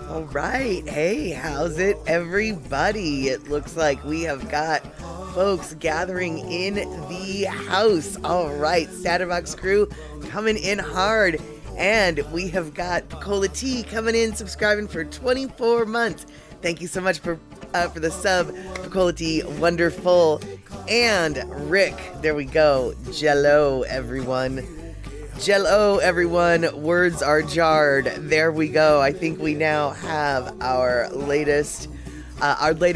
All right. Hey, how's it, everybody? It looks like we have got folks gathering in the house. All right. Statterbox crew coming in hard. And we have got Cola T coming in, subscribing for 24 months. Thank you so much for the sub, Cola T. Wonderful. And Rick, there we go. Jello, everyone. Jello, everyone. Words are jarred. There we go. I think we now have our latest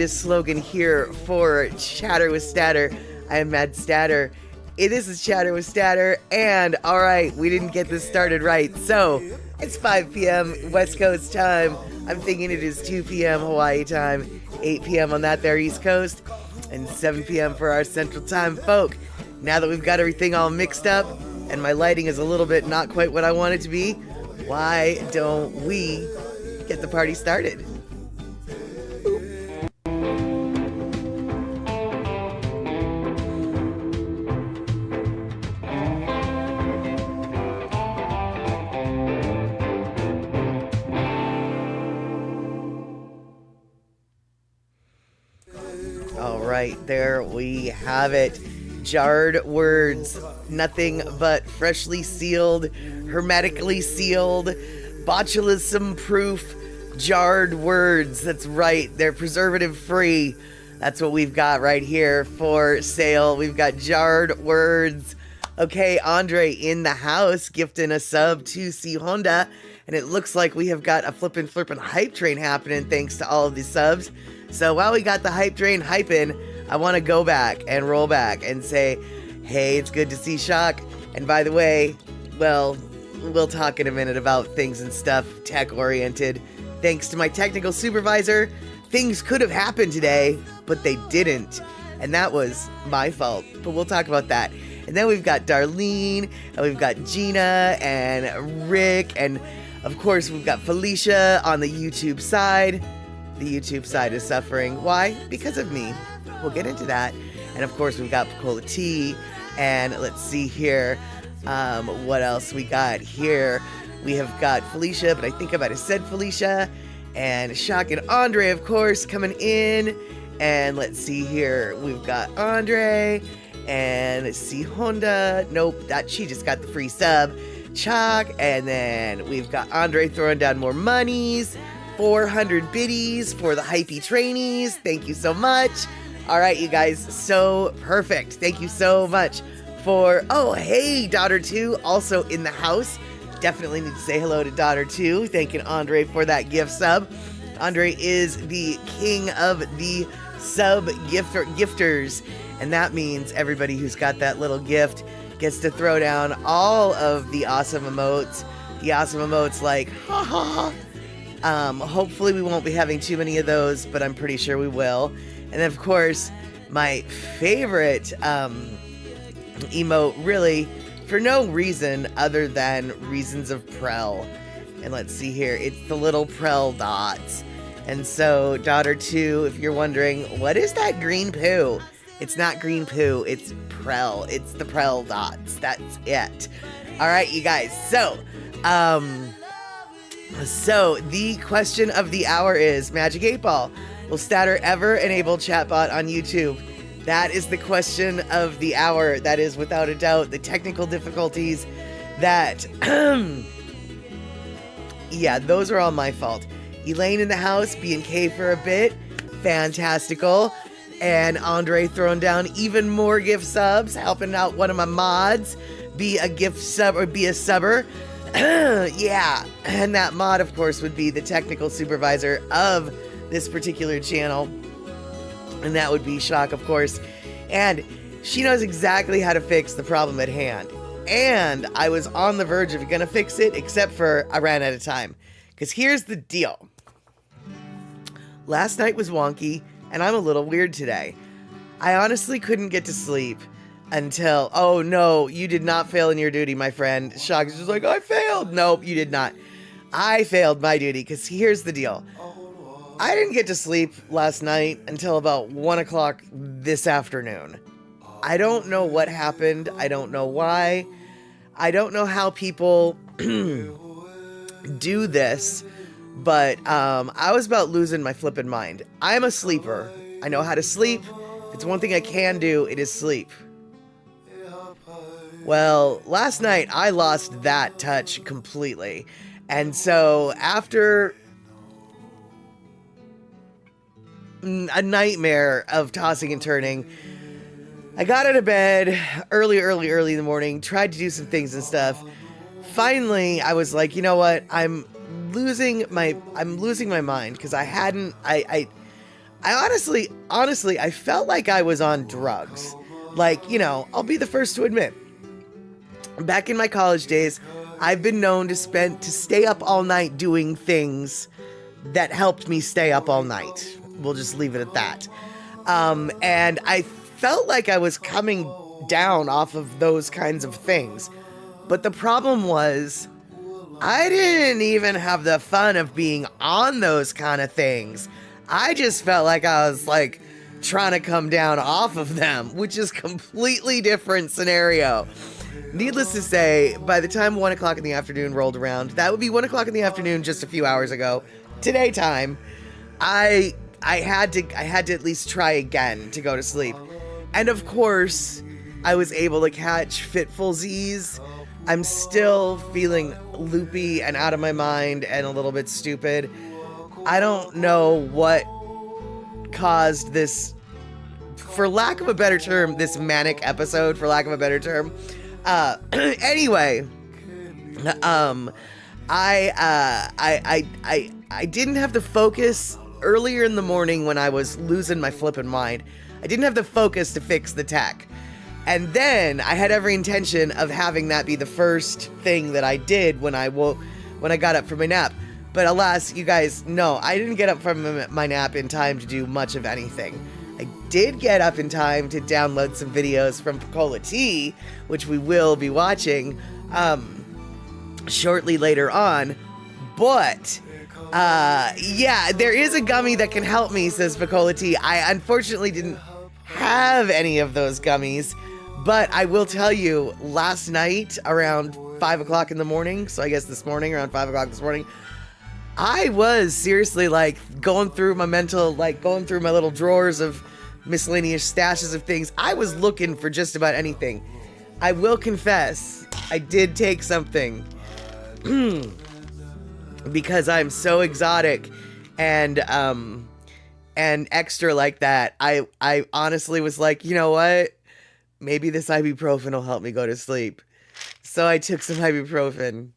slogan here for Chatter with Statter. I am Mad Statter. This is Chatter with Statter. And all right, we didn't get this started right. So it's 5 p.m. West Coast time. I'm thinking it is 2 p.m. Hawaii time, 8 p.m. on that there East Coast, and 7 p.m. for our Central Time folk. Now that we've got everything all mixed up, and my lighting is a little bit not quite what I want it to be, why don't we get the party started? All right, there we have it. Jarred words, nothing but freshly sealed, hermetically sealed, botulism proof jarred words. That's right, they're preservative free. That's what we've got right here for sale. We've got jarred words. Okay, Andre in the house gifting a sub to C Honda, and it looks like we have got a flippin' hype train happening thanks to all of these subs. So while we got the hype train hyping, I want to go back and roll back and say, hey, it's good to see Shock. And by the way, well, we'll talk in a minute about things and stuff tech-oriented. Thanks to my technical supervisor, things could have happened today, but they didn't. And that was my fault, but we'll talk about that. And then we've got Darlene, and we've got Gina, and Rick, and of course we've got Felicia on the YouTube side. The YouTube side is suffering. Why? Because of me. We'll get into that. And of course, we've got Cola T. And let's see here. What else we got here? We have got Felicia, but I think I might have said Felicia. And Shock and Andre, of course, coming in. And let's see here. We've got Andre. And let's see, Honda. Nope, she just got the free sub. Chalk. And then we've got Andre throwing down more monies. 400 biddies for the hypey trainees. Thank you so much. All right, you guys, so perfect. Thank you so much for, oh, hey, Daughter 2, also in the house. Definitely need to say hello to Daughter 2. Thanking Andre for that gift sub. Andre is the king of the sub gifters, and that means everybody who's got that little gift gets to throw down all of the awesome emotes. The awesome emotes like, ha ha ha. Hopefully we won't be having too many of those, but I'm pretty sure we will. And then, of course, my favorite emote, really, for no reason other than reasons of Prel. And let's see here, it's the little Prel dots. And so, Daughter 2, if you're wondering, what is that green poo? It's not green poo, it's Prel. It's the Prel dots. That's it. All right, you guys. So the question of the hour is, Magic 8 Ball, will Statter ever enable chatbot on YouTube? That is the question of the hour. That is, without a doubt, the technical difficulties that, yeah, those are all my fault. Elaine in the house, B&K for a bit, fantastical. And Andre throwing down even more gift subs, helping out one of my mods, be a gift sub or be a subber. Yeah, and that mod, of course, would be the technical supervisor of this particular channel, and that would be Shock, of course, and she knows exactly how to fix the problem at hand, and I was on the verge of gonna fix it, except for I ran out of time, because here's the deal. Last night was wonky, and I'm a little weird today. I honestly couldn't get to sleep until, oh no, you did not fail in your duty, my friend. Shock is just like, I failed. Nope, you did not. I failed my duty, because here's the deal. I didn't get to sleep last night until about 1 o'clock this afternoon. I don't know what happened. I don't know why. I don't know how people do this, but I was about losing my flippin' mind. I'm a sleeper. I know how to sleep. If it's one thing I can do, it is sleep. Well, last night I lost that touch completely. And so after a nightmare of tossing and turning, I got out of bed early in the morning, tried to do some things and stuff. Finally, I was like, you know what? I'm losing my mind, because I honestly, I felt like I was on drugs. Like, you know, I'll be the first to admit, back in my college days, I've been known to stay up all night doing things that helped me stay up all night. We'll just leave it at that. And I felt like I was coming down off of those kinds of things. But the problem was, I didn't even have the fun of being on those kind of things. I just felt like I was like trying to come down off of them, which is completely different scenario. Needless to say, by the time 1 o'clock in the afternoon rolled around, that would be 1 o'clock in the afternoon just a few hours ago, today time, I had to at least try again to go to sleep. And of course, I was able to catch fitfulsies. I'm still feeling loopy and out of my mind and a little bit stupid. I don't know what caused this, for lack of a better term, this manic episode, for lack of a better term. Anyway, I didn't have the focus earlier in the morning when I was losing my flippin' mind. I didn't have the focus to fix the tech. And then I had every intention of having that be the first thing that I did when I got up from my nap. But alas, you guys know, I didn't get up from my nap in time to do much of anything. I did get up in time to download some videos from Cola Tea, which we will be watching shortly later on. But yeah, there is a gummy that can help me, says Picola Tea. I unfortunately didn't have any of those gummies, but I will tell you, last night around 5 o'clock in the morning, so I guess this morning around 5 o'clock this morning, I was seriously like going through my little drawers of miscellaneous stashes of things. I was looking for just about anything. I will confess, I did take something. Because I'm so exotic and extra like that. I honestly was like, you know what? Maybe this ibuprofen will help me go to sleep. So I took some ibuprofen.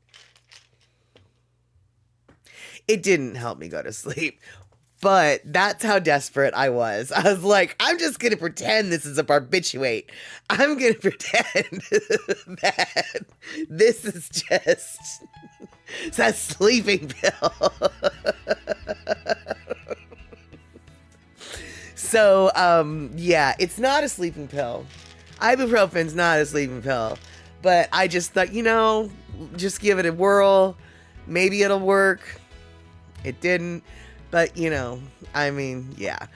It didn't help me go to sleep, but that's how desperate I was. I was like, I'm just going to pretend this is a barbiturate. I'm going to pretend that this is just a sleeping pill. So, yeah, it's not a sleeping pill. Ibuprofen's not a sleeping pill. But I just thought, you know, just give it a whirl. Maybe it'll work. It didn't. But, you know, I mean, yeah.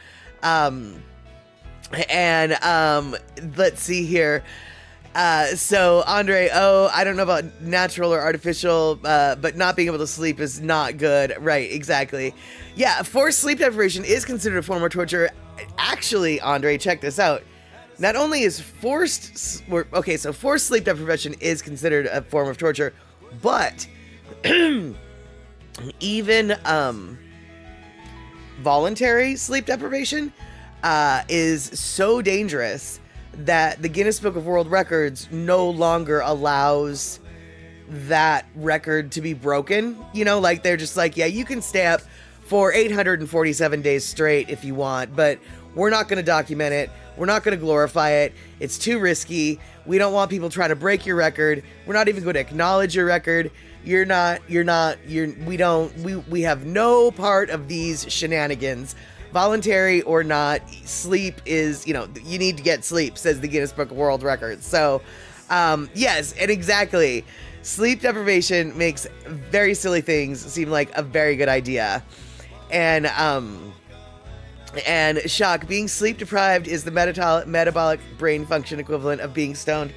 Let's see here. So Andre, I don't know about natural or artificial, but not being able to sleep is not good. Right, exactly. Yeah, forced sleep deprivation is considered a form of torture. Actually, Andre, check this out. Not only is forced sleep deprivation is considered a form of torture, but even voluntary sleep deprivation is so dangerous that the Guinness Book of World Records no longer allows that record to be broken. You know, like they're just like, yeah, you can stay up for 847 days straight if you want, but we're not going to document it. We're not going to glorify it. It's too risky. We don't want people trying to break your record. We're not even going to acknowledge your record. We have no part of these shenanigans. Voluntary or not, sleep is, you know, you need to get sleep, says the Guinness Book of World Records. So, yes, and exactly. Sleep deprivation makes very silly things seem like a very good idea. And shock, being sleep deprived is the metabolic brain function equivalent of being stoned.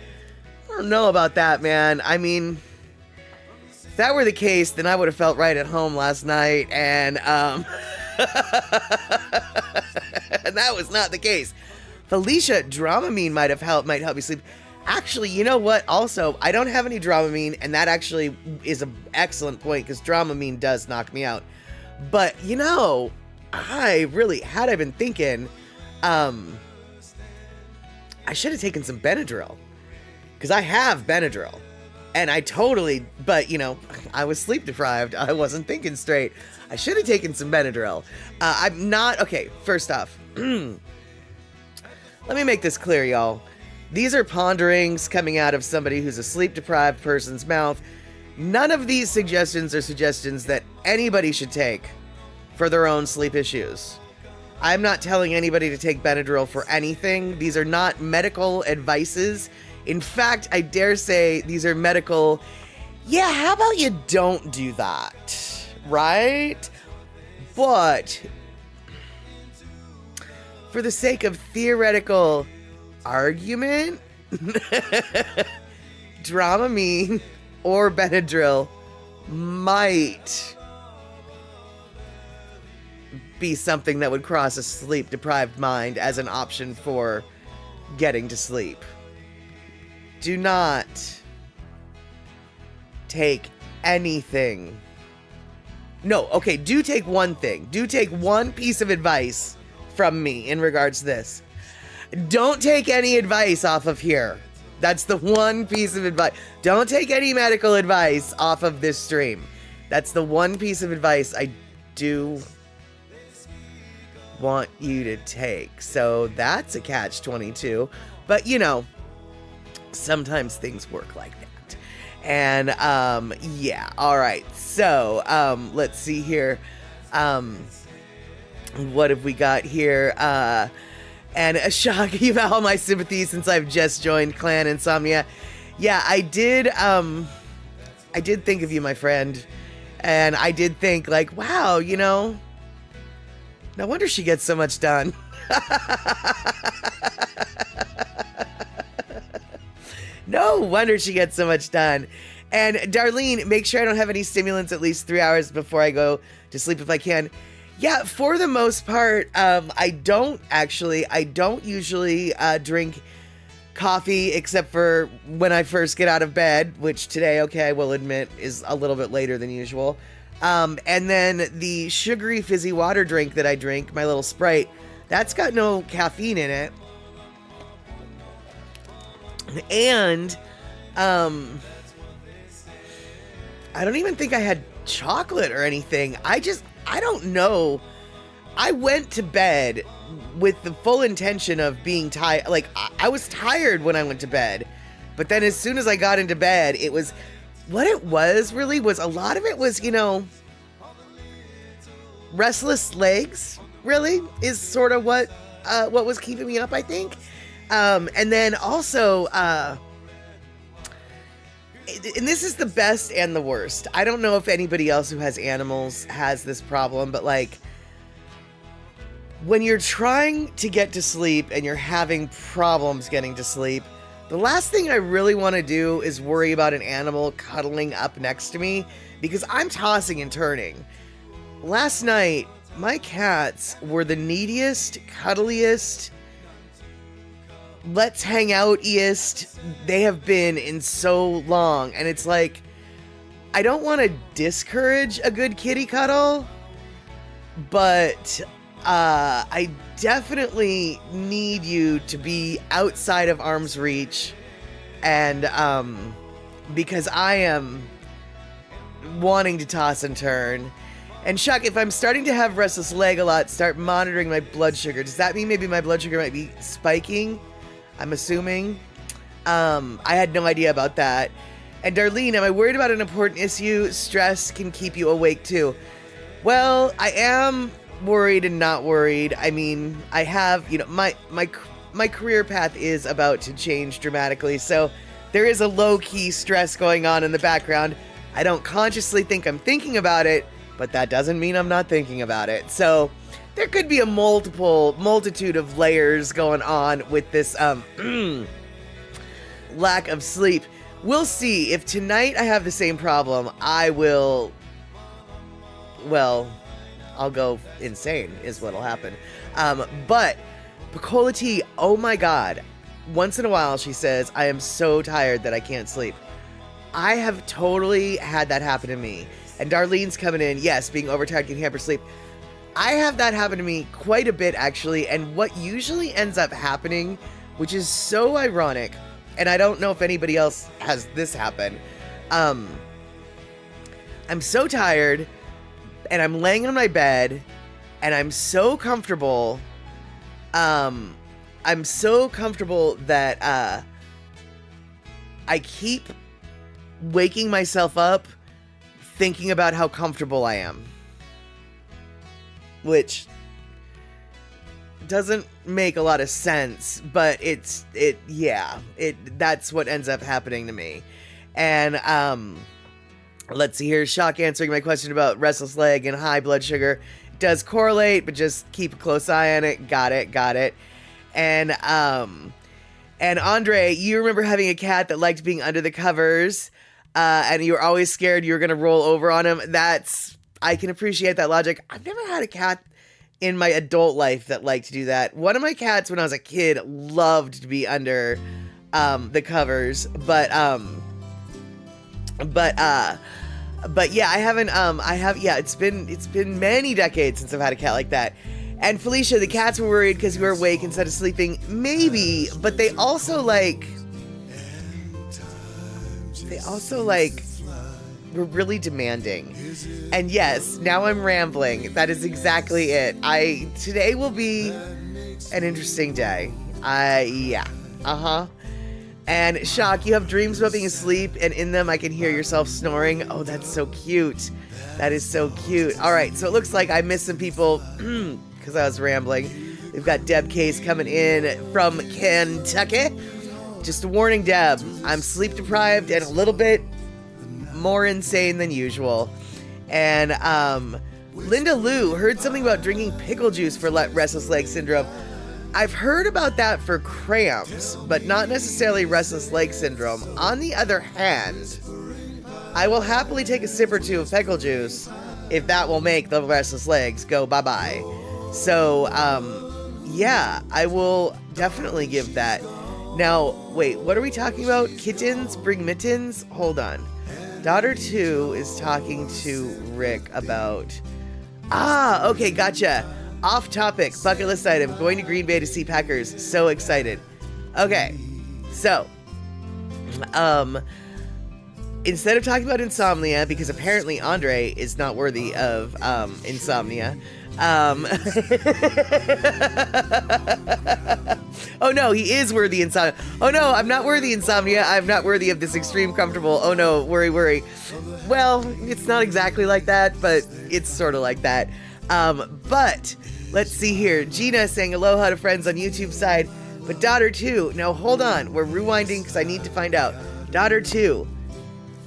I don't know about that, man. I mean, if that were the case, then I would have felt right at home last night, and and that was not the case. Felicia, Dramamine might help you sleep. Actually, you know what? Also, I don't have any Dramamine, and that actually is an excellent point, because Dramamine does knock me out. But, you know, I been thinking, I should have taken some Benadryl, because I have Benadryl, and but, you know, I was sleep deprived. I wasn't thinking straight. I should have taken some Benadryl. Okay, first off, let me make this clear, y'all. These are ponderings coming out of somebody who's a sleep-deprived person's mouth. None of these suggestions are suggestions that anybody should take for their own sleep issues. I'm not telling anybody to take Benadryl for anything. These are not medical advices. In fact, I dare say these are medical, yeah, how about you don't do that, right? But for the sake of theoretical argument, Dramamine or Benadryl might be something that would cross a sleep-deprived mind as an option for getting to sleep. Do not take anything. No, okay, do take one thing. Do take one piece of advice from me in regards to this. Don't take any advice off of here. That's the one piece of advice. Don't take any medical advice off of this stream. That's the one piece of advice I do want you to take. So that's a catch-22. But, you know, sometimes things work like that. And, yeah. All right. So, let's see here. What have we got here? And a shock eval, my sympathy, since I've just joined Clan Insomnia. Yeah, I did think of you, my friend. And I did think, like, wow, you know, no wonder she gets so much done. No wonder she gets so much done. And Darlene, make sure I don't have any stimulants at least 3 hours before I go to sleep if I can. Yeah, for the most part, I don't usually drink coffee except for when I first get out of bed, which today, okay, I will admit is a little bit later than usual. And then the sugary fizzy water drink that I drink, my little Sprite, that's got no caffeine in it. And, I don't even think I had chocolate or anything. I don't know. I went to bed with the full intention of being tired. Like, I was tired when I went to bed. But then as soon as I got into bed, it was... What it was, really, was a lot of it was, you know... restless legs, really, is sort of what was keeping me up, I think. And then also... and this is the best and the worst. I don't know if anybody else who has animals has this problem, but like when you're trying to get to sleep and you're having problems getting to sleep, the last thing I really want to do is worry about an animal cuddling up next to me because I'm tossing and turning. Last night, my cats were the neediest, cuddliest, let's hang out-iest they have been in so long. And it's like, I don't want to discourage a good kitty cuddle, but I definitely need you to be outside of arm's reach. And because I am wanting to toss and turn. And Chuck, if I'm starting to have restless leg a lot, start monitoring my blood sugar. Does that mean maybe my blood sugar might be spiking? I'm assuming. I had no idea about that. And Darlene, am I worried about an important issue? Stress can keep you awake too. Well, I am worried and not worried. I mean, I have, you know, my career path is about to change dramatically. So there is a low-key stress going on in the background. I don't consciously think I'm thinking about it, but that doesn't mean I'm not thinking about it. So there could be a multitude of layers going on with this lack of sleep. we'll see. If tonight I have the same problem, I will, well, I'll go insane is what'll happen. But Bacola tea, oh my God. Once in a while, she says, I am so tired that I can't sleep. I have totally had that happen to me. And Darlene's coming in. Yes, being overtired can hamper sleep. I have that happen to me quite a bit, actually. And what usually ends up happening, which is so ironic, and I don't know if anybody else has this happen. I'm so tired, and I'm laying on my bed, and I'm so comfortable. I'm so comfortable that I keep waking myself up thinking about how comfortable I am. Which doesn't make a lot of sense, but that's what ends up happening to me. And let's see here. Shock answering my question about restless leg and high blood sugar. It does correlate, but just keep a close eye on it. Got it. And Andre, you remember having a cat that liked being under the covers, and you were always scared you were going to roll over on him. I can appreciate that logic. I've never had a cat in my adult life that liked to do that. One of my cats when I was a kid loved to be under the covers, but yeah, I haven't it's been many decades since I've had a cat like that. And Felicia, the cats were worried because you were awake instead of sleeping. Maybe, but they also were really demanding. And yes, now I'm rambling. That is exactly it. Today will be an interesting day. And Shock, you have dreams about being asleep, and in them I can hear yourself snoring. Oh, that's so cute. That is so cute. All right, so it looks like I missed some people because I was rambling. We've got Deb Case coming in from Kentucky. Just a warning, Deb, I'm sleep deprived and a little bit more insane than usual. And Linda Lou heard something about drinking pickle juice for restless leg syndrome. I've heard about that for cramps, but not necessarily restless leg syndrome. On the other hand, I will happily take a sip or two of pickle juice if that will make the restless legs go bye-bye. So, yeah, I will definitely give that. Now, wait, what are we talking about? Kittens bring mittens? Hold on. Daughter 2 is talking to Rick about... okay, gotcha. Off topic, bucket list item, going to Green Bay to see Packers. So excited. Okay, so, instead of talking about insomnia, because apparently Andre is not worthy of insomnia, oh no, he is worthy insomnia. Oh no, I'm not worthy insomnia. I'm not worthy of this extreme comfortable. Oh no, worry. Well, it's not exactly like that, but it's sort of like that. But let's see here. Gina saying aloha to friends on YouTube side, but daughter 2. Now hold on, we're rewinding because I need to find out. Daughter 2,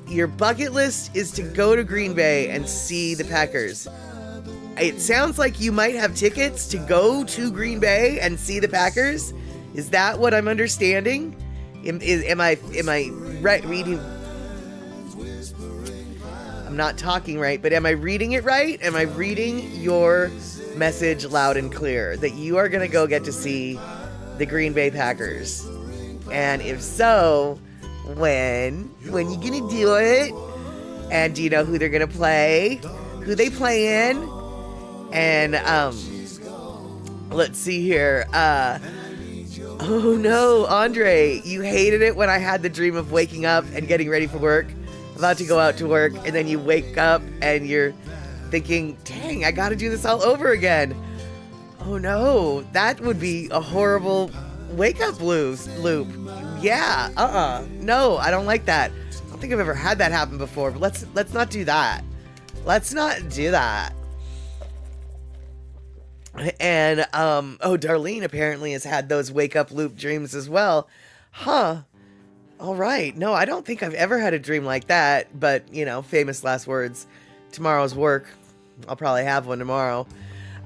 your bucket list is to go to Green Bay and see the Packers. It sounds like you might have tickets to go to Green Bay and see the Packers. Is that what I'm understanding? Am I right reading? I'm not talking right, but am I reading it right? Am I reading your message loud and clear that you are going to go get to see the Green Bay Packers? And if so, when you going to do it? And do you know who they're going to play? Who they playing? And let's see here. Oh no, Andre, you hated it when I had the dream of waking up and getting ready for work, about to go out to work, and then you wake up and you're thinking, dang, I gotta do this all over again. Oh no, that would be a horrible wake up loop. Yeah, no, I don't like that. I don't think I've ever had that happen before, but let's not do that. Let's not do that. And, Darlene apparently has had those wake up loop dreams as well. Huh. All right. No, I don't think I've ever had a dream like that, but, famous last words. Tomorrow's work. I'll probably have one tomorrow.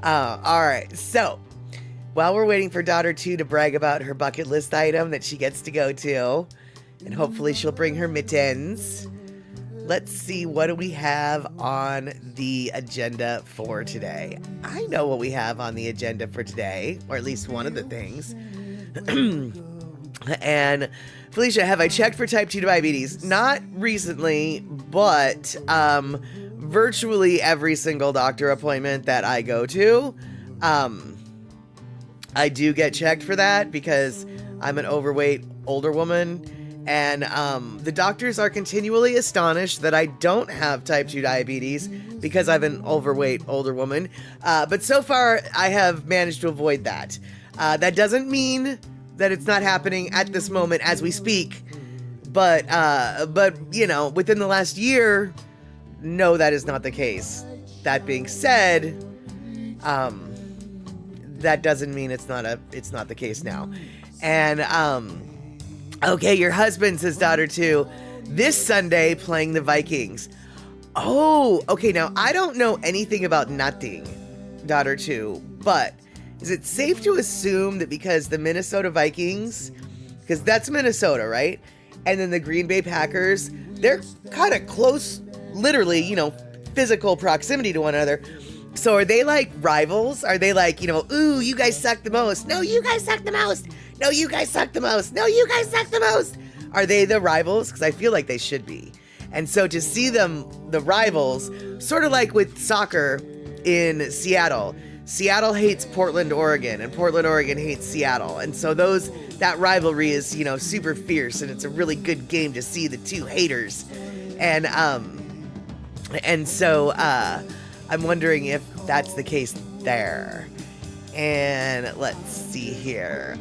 All right. So, while we're waiting for daughter 2 to brag about her bucket list item that she gets to go to, And hopefully she'll bring her mittens. Let's see, what do we have on the agenda for today? I know what we have on the agenda for today, or at least one of the things. And Felicia, have I checked for type 2 diabetes? Not recently, but virtually every single doctor appointment that I go to, I do get checked for that because I'm an overweight older woman. And the doctors are continually astonished that I don't have type 2 diabetes because I'm an overweight older woman. But so far, I have managed to avoid that. That doesn't mean that it's not happening at this moment as we speak. But you know, within the last year, no, that is not the case. That being said, that doesn't mean it's not the case now. And okay, your husband, says daughter 2, this Sunday playing the Vikings. Oh, okay, now I don't know anything about nothing, daughter 2, but is it safe to assume that because the Minnesota Vikings, because that's Minnesota, right? And then the Green Bay Packers, they're kind of close, literally, you know, physical proximity to one another. So are they like rivals? Are they like, you know, ooh, you guys suck the most. No, you guys suck the most. No, you guys suck the most. No, you guys suck the most. Are they the rivals? Because I feel like they should be. And so to see them, the rivals, sort of like with soccer in Seattle. Seattle hates Portland, Oregon, and Portland, Oregon hates Seattle. And so that rivalry is, you know, super fierce, and it's a really good game to see the two haters. And so I'm wondering if that's the case there. And let's see here.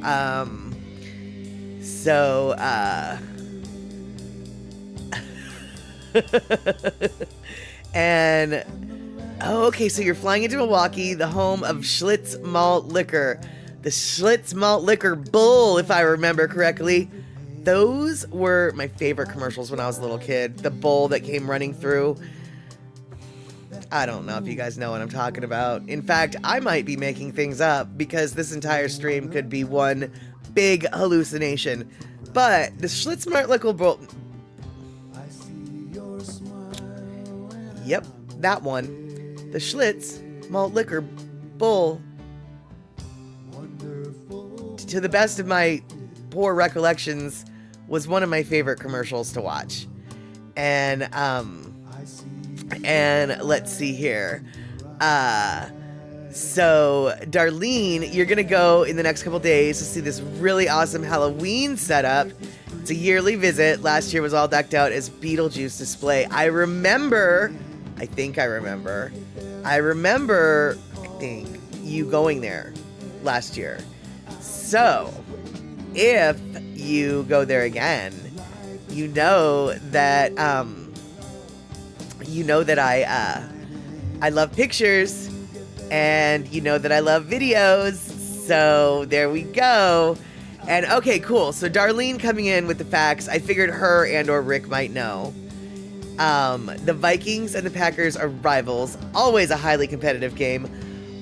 And okay, so you're flying into Milwaukee, the home of Schlitz Malt Liquor. The Schlitz Malt Liquor Bull, if I remember correctly. Those were my favorite commercials when I was a little kid. The bull that came running through. I don't know if you guys know what I'm talking about. In fact, I might be making things up because this entire stream could be one big hallucination. But the Schlitz Malt Liquor Bull... Yep, that one. The Schlitz Malt Liquor Bull. To the best of my poor recollections, was one of my favorite commercials to watch. And let's see here. So Darlene, you're gonna go in the next couple days to see this really awesome Halloween setup. It's a yearly visit. Last year was all decked out as Beetlejuice display. I think you going there last year. So if you go there again, you know that I love pictures, and you know that I love videos, so there we go. And okay, cool. So Darlene coming in with the facts. I figured her and or Rick might know. The Vikings and the Packers are rivals, always a highly competitive game.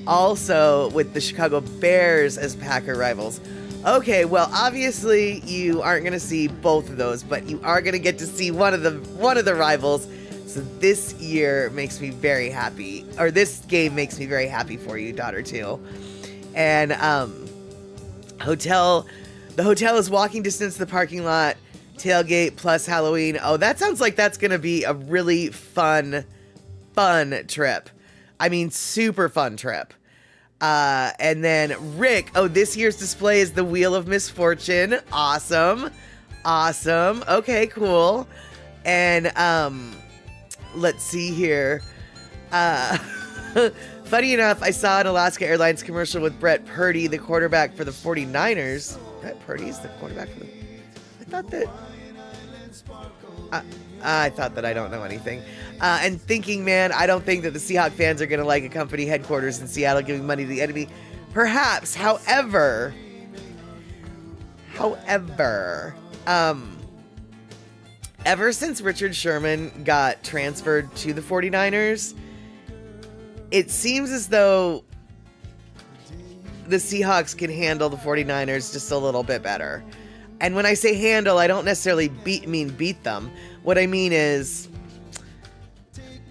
Also with the Chicago Bears as Packer rivals. Okay, well, obviously you aren't going to see both of those, but you are going to get to see one of the rivals. So this year makes me very happy, or this game makes me very happy for you, daughter 2. And the hotel is walking distance to the parking lot, tailgate plus Halloween. Oh, that sounds like that's going to be a really fun trip. I mean, super fun trip. And then Rick, this year's display is the Wheel of Misfortune. Awesome. Okay, cool. And let's see here. Funny enough, I saw an Alaska Airlines commercial with Brett Purdy, the quarterback for the 49ers. Brett Purdy's the quarterback for the... I thought that I don't know anything. And thinking, man, I don't think that the Seahawks fans are going to like a company headquarters in Seattle giving money to the enemy. Perhaps, however, ever since Richard Sherman got transferred to the 49ers, it seems as though the Seahawks can handle the 49ers just a little bit better. And when I say handle, I don't necessarily mean beat them. What I mean is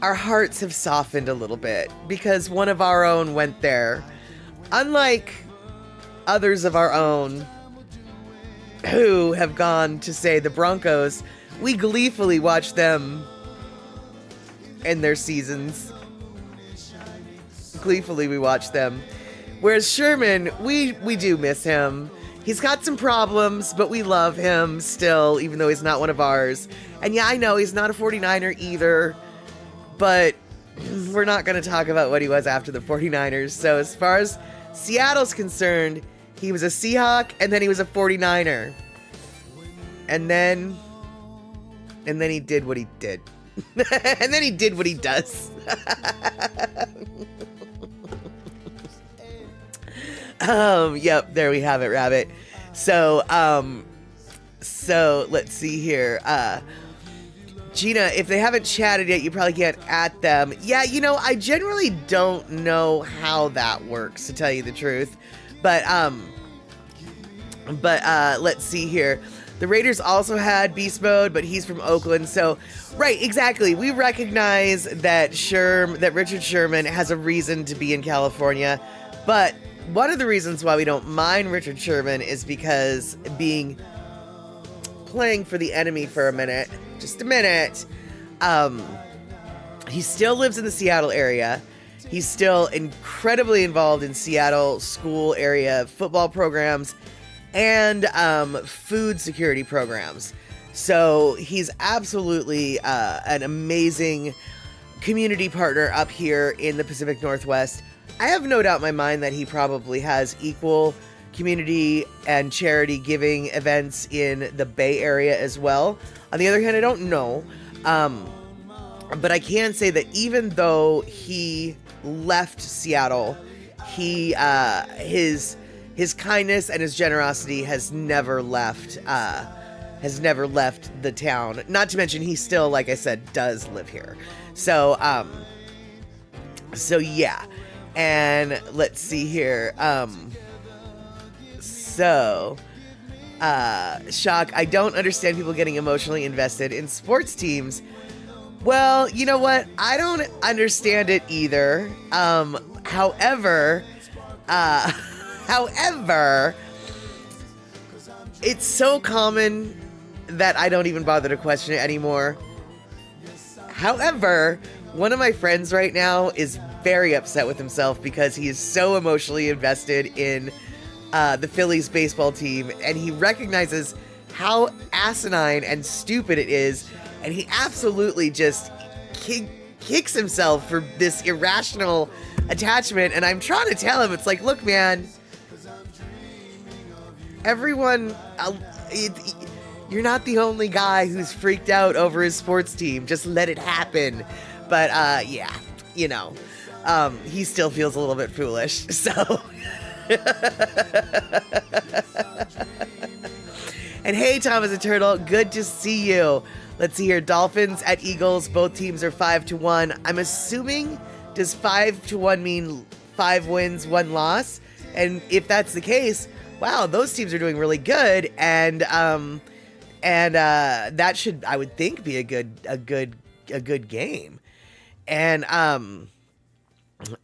our hearts have softened a little bit because one of our own went there. Unlike others of our own who have gone to, say, the Broncos, we gleefully watch them end their seasons. Gleefully we watch them. Whereas Sherman, we do miss him. He's got some problems, but we love him still, even though he's not one of ours. And yeah, I know he's not a 49er either, but we're not going to talk about what he was after the 49ers. So as far as Seattle's concerned, he was a Seahawk, and then he was a 49er. And then he did what he did. And then he did what he does. Yep, there we have it, Rabbit. So let's see here. Gina, if they haven't chatted yet, you probably can't at them. Yeah, I generally don't know how that works, to tell you the truth. But let's see here. The Raiders also had Beast Mode, but he's from Oakland. So, right, exactly. We recognize that Richard Sherman has a reason to be in California. But one of the reasons why we don't mind Richard Sherman is because playing for the enemy for just a minute, he still lives in the Seattle area. He's still incredibly involved in Seattle school area football programs and food security programs. So he's absolutely an amazing community partner up here in the Pacific Northwest. I have no doubt in my mind that he probably has equal community and charity giving events in the Bay Area as well. On the other hand, I don't know. But I can say that even though he left Seattle, his kindness and his generosity has never left the town. Not to mention he still, like I said, does live here. So yeah. And let's see here. Shock, I don't understand people getting emotionally invested in sports teams. Well, you know what? I don't understand it either. However, it's so common that I don't even bother to question it anymore. However, one of my friends right now is very upset with himself because he is so emotionally invested in the Phillies baseball team, and he recognizes how asinine and stupid it is, and he absolutely just kicks himself for this irrational attachment. And I'm trying to tell him, it's like, look, man, everyone, you're not the only guy who's freaked out over his sports team. Just let it happen. But yeah, he still feels a little bit foolish. So. And hey, Tom is a turtle. Good to see you. Let's see here. Dolphins at Eagles. Both teams are 5-1. I'm assuming, does 5-1 mean 5 wins, 1 loss? And if that's the case, wow, those teams are doing really good. And that should, I would think, be a good game. And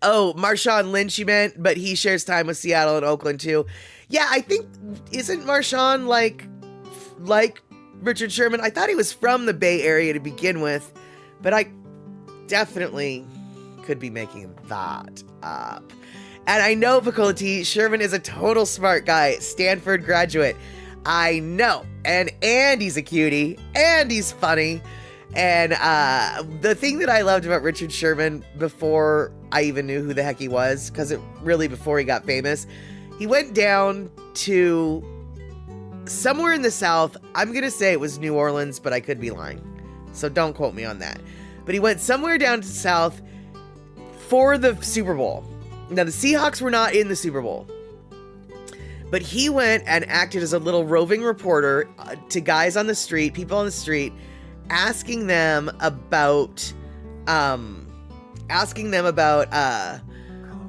Marshawn Lynch, you meant, but he shares time with Seattle and Oakland too. Yeah, I think, isn't Marshawn like Richard Sherman? I thought he was from the Bay Area to begin with, but I definitely could be making that up. And I know, Picola T, Sherman is a total smart guy, Stanford graduate. I know. And he's a cutie, and he's funny. And the thing that I loved about Richard Sherman before I even knew who the heck he was, because it really before he got famous, he went down to somewhere in the South. I'm going to say it was New Orleans, but I could be lying. So don't quote me on that. But he went somewhere down to the South for the Super Bowl. Now, the Seahawks were not in the Super Bowl. But he went and acted as a little roving reporter to guys on the street, people on the street, asking them about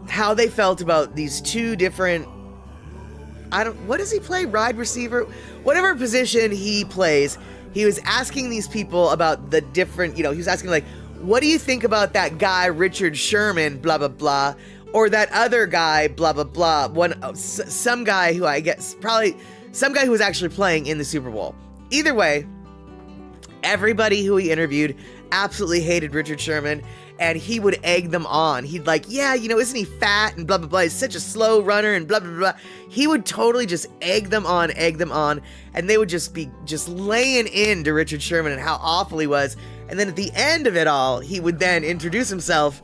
how they felt about these two different what does he play? Wide receiver? Whatever position he plays, he was asking these people about the different, he was asking like, what do you think about that guy, Richard Sherman, blah, blah, blah, or that other guy, blah, blah, blah, some guy who I guess, probably some guy who was actually playing in the Super Bowl. Either way, everybody who he interviewed absolutely hated Richard Sherman, and he would egg them on. He'd like, yeah, isn't he fat and blah, blah, blah. He's such a slow runner and blah, blah, blah. He would totally just egg them on, and they would just be just laying into Richard Sherman and how awful he was. And then at the end of it all, he would then introduce himself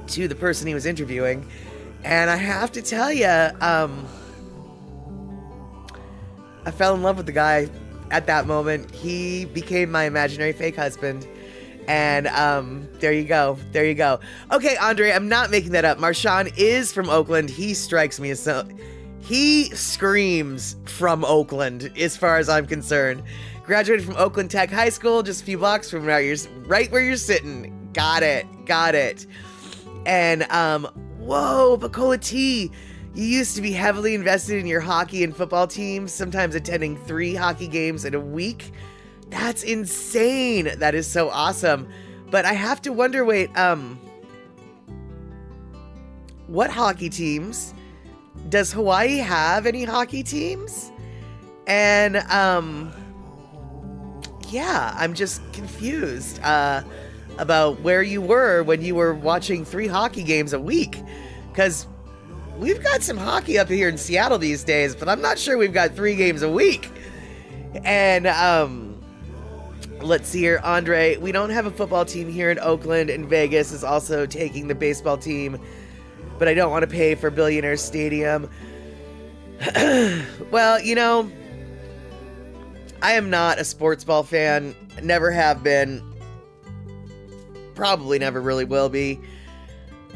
to the person he was interviewing. And I have to tell you, I fell in love with the guy at that moment. He became my imaginary fake husband. And there you go. Okay, Andre, I'm not making that up. Marshawn is from Oakland. He strikes me as he screams from Oakland as far as I'm concerned. Graduated from Oakland Tech High School, just a few blocks from right where you're sitting. Got it. And, whoa, Bacola T, you used to be heavily invested in your hockey and football teams, sometimes attending 3 hockey games in a week. That's insane. That is so awesome. But I have to wonder, wait, what hockey teams? Does Hawaii have any hockey teams? And, yeah, I'm just confused about where you were when you were watching 3 hockey games a week. Because we've got some hockey up here in Seattle these days, but I'm not sure we've got 3 games a week. And, let's see here, Andre. We don't have a football team here in Oakland, and Vegas is also taking the baseball team, but I don't want to pay for Billionaire Stadium. Well, I am not a sports ball fan. Never have been. Probably never really will be.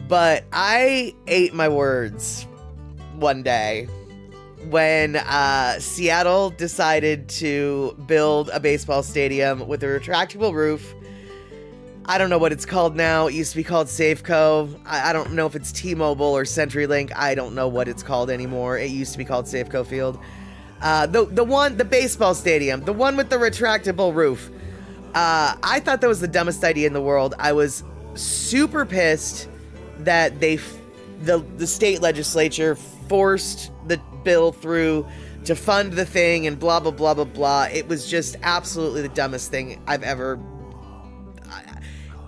But I ate my words one day when Seattle decided to build a baseball stadium with a retractable roof. I don't know what it's called now. It used to be called Safeco. I don't know if it's T-Mobile or CenturyLink. I don't know what it's called anymore. It used to be called Safeco Field. The baseball stadium, the one with the retractable roof. I thought that was the dumbest idea in the world. I was super pissed that the state legislature forced the bill through to fund the thing and blah, blah, blah, blah, blah. It was just absolutely the dumbest thing I've ever...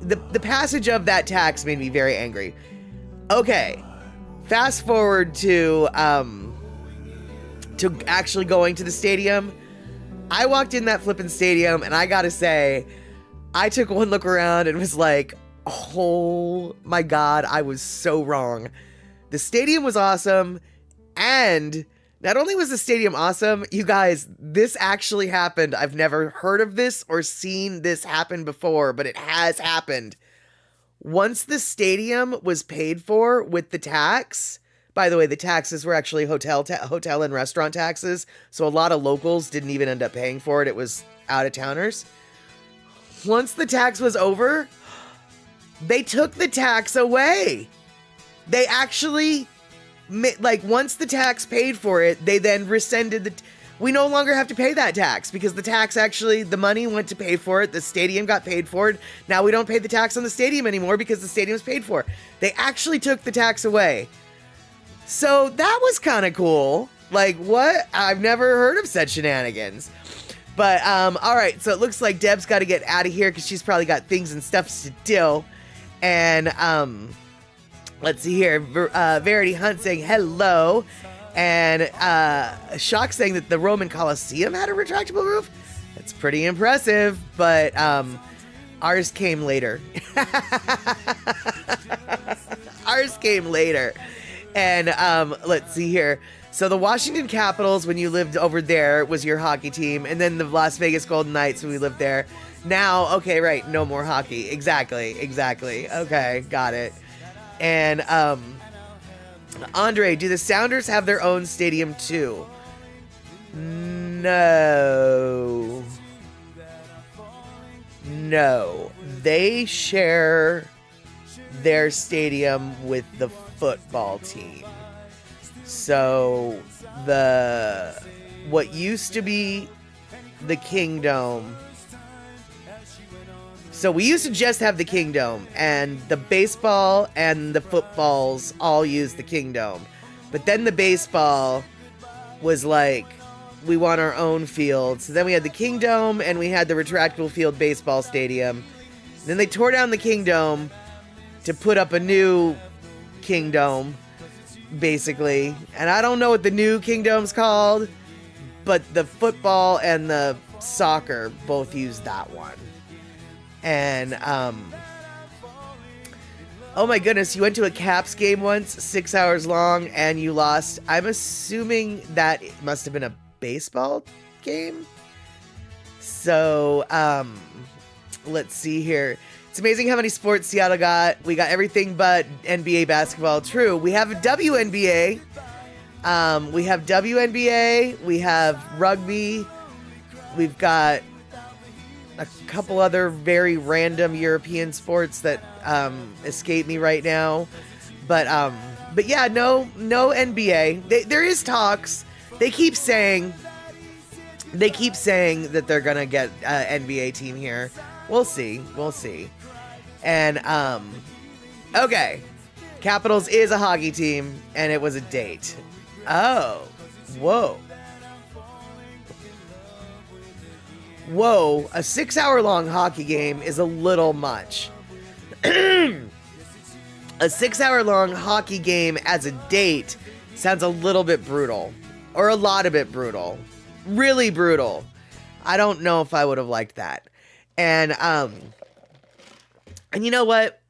The passage of that tax made me very angry. Okay, fast forward to actually going to the stadium. I walked in that flippin' stadium, and I gotta say, I took one look around and was like, oh my God, I was so wrong. The stadium was awesome, and not only was the stadium awesome, you guys, this actually happened. I've never heard of this or seen this happen before, but it has happened. Once the stadium was paid for with the tax, by the way, the taxes were actually hotel and restaurant taxes, so a lot of locals didn't even end up paying for it. It was out-of-towners. Once the tax was over, they took the tax away. They actually... once the tax paid for it, they then rescinded we no longer have to pay that tax because the tax actually, the money went to pay for it. The stadium got paid for it. Now we don't pay the tax on the stadium anymore because the stadium is paid for. They actually took the tax away. So that was kind of cool. Like, what? I've never heard of such shenanigans. But, all right. So it looks like Deb's got to get out of here because she's probably got things and stuff to do. And, let's see here. Verity Hunt saying hello. And Shock saying that the Roman Colosseum had a retractable roof. That's pretty impressive. But ours came later. Ours came later. And let's see here. So the Washington Capitals, when you lived over there, was your hockey team. And then the Las Vegas Golden Knights when we lived there. Now, okay, right. No more hockey. Exactly. Okay, got it. And, Andre, do the Sounders have their own stadium too? No. They share their stadium with the football team. So what used to be the Kingdom. So we used to just have the Kingdom, and the baseball and the footballs all used the Kingdom. But then the baseball was like, we want our own field. So then we had the Kingdom, and we had the retractable field baseball stadium. Then they tore down the Kingdom to put up a new Kingdom, basically. And I don't know what the new Kingdom's called, but the football and the soccer both used that one. And, oh my goodness, you went to a Caps game once, 6 hours long, and you lost. I'm assuming that it must have been a baseball game. So, let's see here. It's amazing how many sports Seattle got. We got everything but NBA basketball. True. We have a WNBA. We have WNBA. We have rugby. We've got a couple other very random European sports that escape me right now. But yeah, no NBA. There is talks. They keep saying that they're gonna get an NBA team here. We'll see. And okay, Capitals is a hockey team, and it was a date. Oh, whoa. A 6-hour-long hockey game is a little much. A 6-hour-long hockey game as a date sounds a little bit brutal. Or a lot of it brutal. Really brutal. I don't know if I would have liked that. And you know what?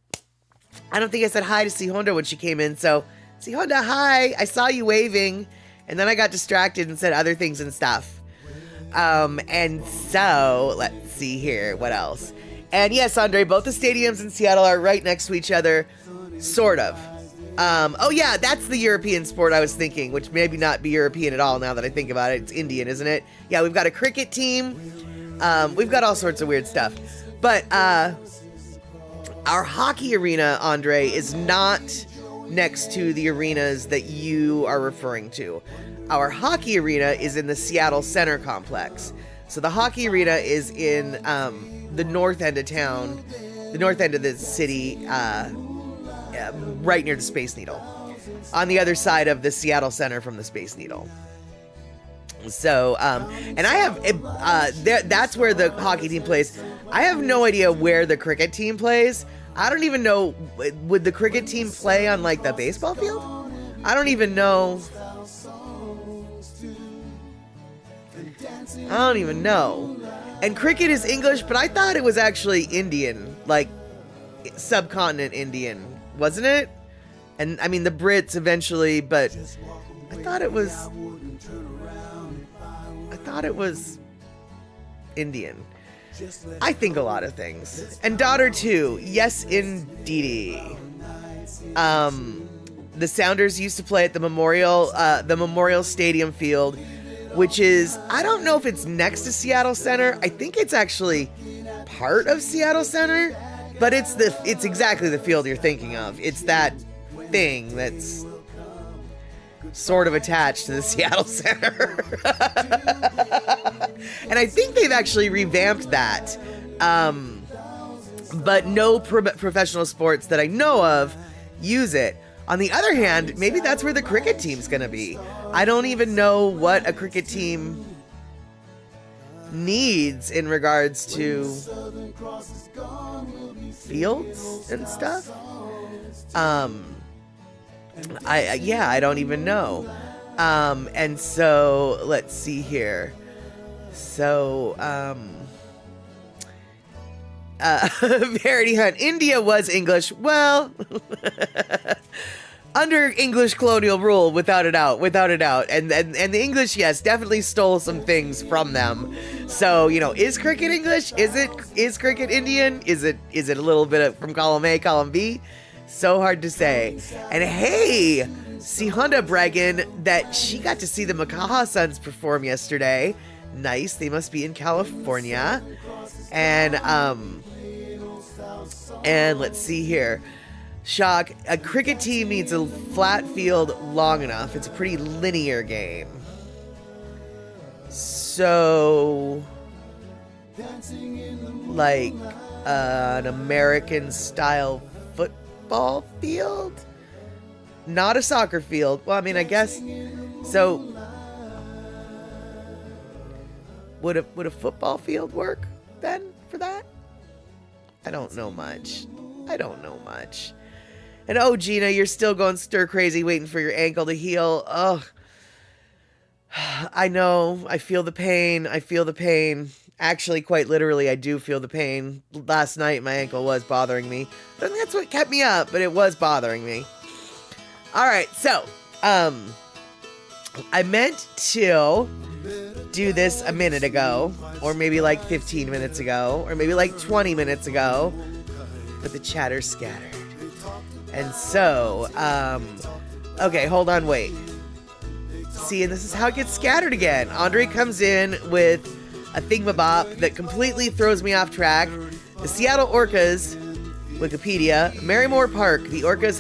I don't think I said hi to C Honda when she came in. So, C Honda, hi. I saw you waving. And then I got distracted and said other things and stuff. And so, let's see here. What else? And yes, Andre, both the stadiums in Seattle are right next to each other. Sort of. Oh yeah, that's the European sport I was thinking, which maybe not be European at all now that I think about it. It's Indian, isn't it? Yeah, we've got a cricket team. We've got all sorts of weird stuff. But, our hockey arena, Andre, is not next to the arenas that you are referring to. Our hockey arena is in the Seattle Center complex. So the hockey arena is in the north end of town, the north end of the city, right near the Space Needle, on the other side of the Seattle Center from the Space Needle. So, and I have, that's where the hockey team plays. I have no idea where the cricket team plays. I don't even know, would the cricket team play on, like, the baseball field? I don't even know. And cricket is English, but I thought it was actually Indian, like, subcontinent Indian, wasn't it? And, I mean, the Brits eventually, but I thought it was Indian. I think a lot of things. And daughter too. Yes, indeedy. The Sounders used to play at the Memorial Stadium field, which is, I don't know if it's next to Seattle Center. I think it's actually part of Seattle Center, but it's exactly the field you're thinking of. It's that thing that's sort of attached to the Seattle Center. And I think they've actually revamped that. But no professional sports that I know of use it. On the other hand, maybe that's where the cricket team's going to be. I don't even know what a cricket team needs in regards to fields and stuff. I don't even know. And so let's see here. So, Verity Hunt, India was English. Well, under English colonial rule, without a doubt. And the English, yes, definitely stole some things from them. So, you know, is cricket English? Is cricket Indian? Is it a little bit from column A, column B? So hard to say. And hey, see Honda bragging that she got to see the Makaha Sons perform yesterday. Nice. They must be in California. And let's see here. Shock. A cricket team needs a flat field long enough. It's a pretty linear game. So, like an American-style football field? Not a soccer field. Well, I mean, I guess. So, would a football field work then for that? I don't know much. And oh, Gina, you're still going stir crazy waiting for your ankle to heal. Ugh. I know. I feel the pain. Actually, quite literally, I do feel the pain. Last night, my ankle was bothering me. I don't think that's what kept me up, but it was bothering me. All right, so, I meant to do this a minute ago, or maybe like 15 minutes ago, or maybe like 20 minutes ago, but the chatter scattered. And so, okay, hold on, wait. See, and this is how it gets scattered again. Andre comes in with a thingamabop that completely throws me off track. The Seattle Orcas, Wikipedia, Marymore Park. The Orcas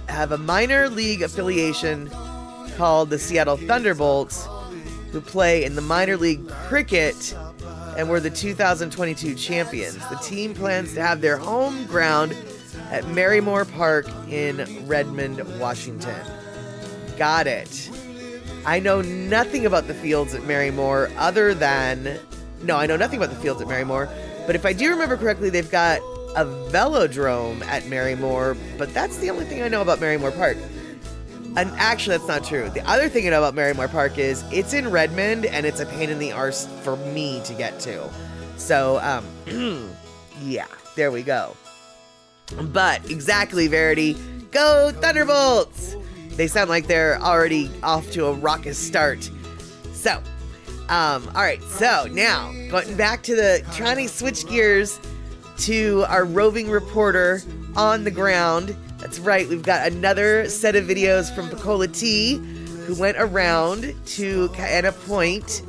have a minor league affiliation called the Seattle Thunderbolts, who play in the minor league cricket and were the 2022 champions. The team plans to have their home ground at Marymore Park in Redmond, Washington. Got it. I know nothing about the fields at Marymore I know nothing about the fields at Marymore, but if I do remember correctly, they've got a velodrome at Marymore, but that's the only thing I know about Marymore Park. And actually, that's not true. The other thing I know about Marymore Park is it's in Redmond, and it's a pain in the arse for me to get to. So, yeah, there we go. But, exactly, Verity. Go Thunderbolts! They sound like they're already off to a raucous start. So, alright, so now, going back to trying to switch gears to our roving reporter on the ground. That's right, we've got another set of videos from Pecola T, who went around to Kaena Point,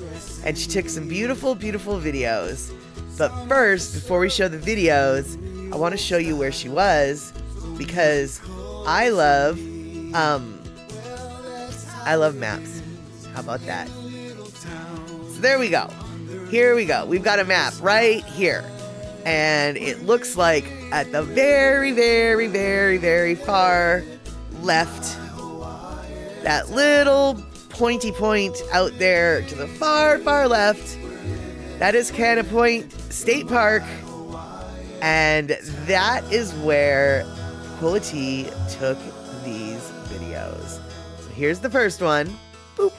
and she took some beautiful, beautiful videos. But first, before we show the videos, I want to show you where she was, because I love maps. How about that? So there we go. Here we go. We've got a map right here. And it looks like at the very, very, very, very far left, that little pointy point out there to the far, far left, that is Kaena Point State Park. And that is where Pecola T took these videos. So here's the first one. Boop.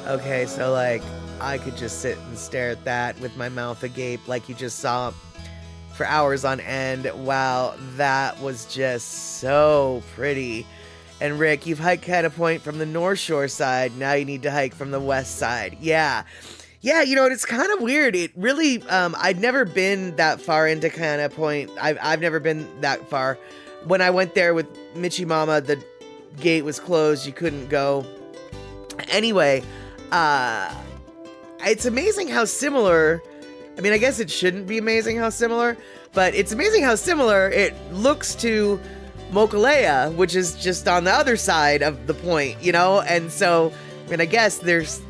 Okay, so like, I could just sit and stare at that with my mouth agape like you just saw for hours on end. Wow, that was just so pretty. And Rick, you've hiked Kaena Point from the North Shore side. Now you need to hike from the west side. Yeah, you know, it's kind of weird. It really, I'd never been that far into Kaena Point. I've never been that far. When I went there with Michi Mama, the gate was closed. You couldn't go. Anyway, it's amazing how similar, I mean, I guess it shouldn't be amazing how similar, but it's amazing how similar it looks to Mokulea, which is just on the other side of the point, you know? And so, I mean, I guess there's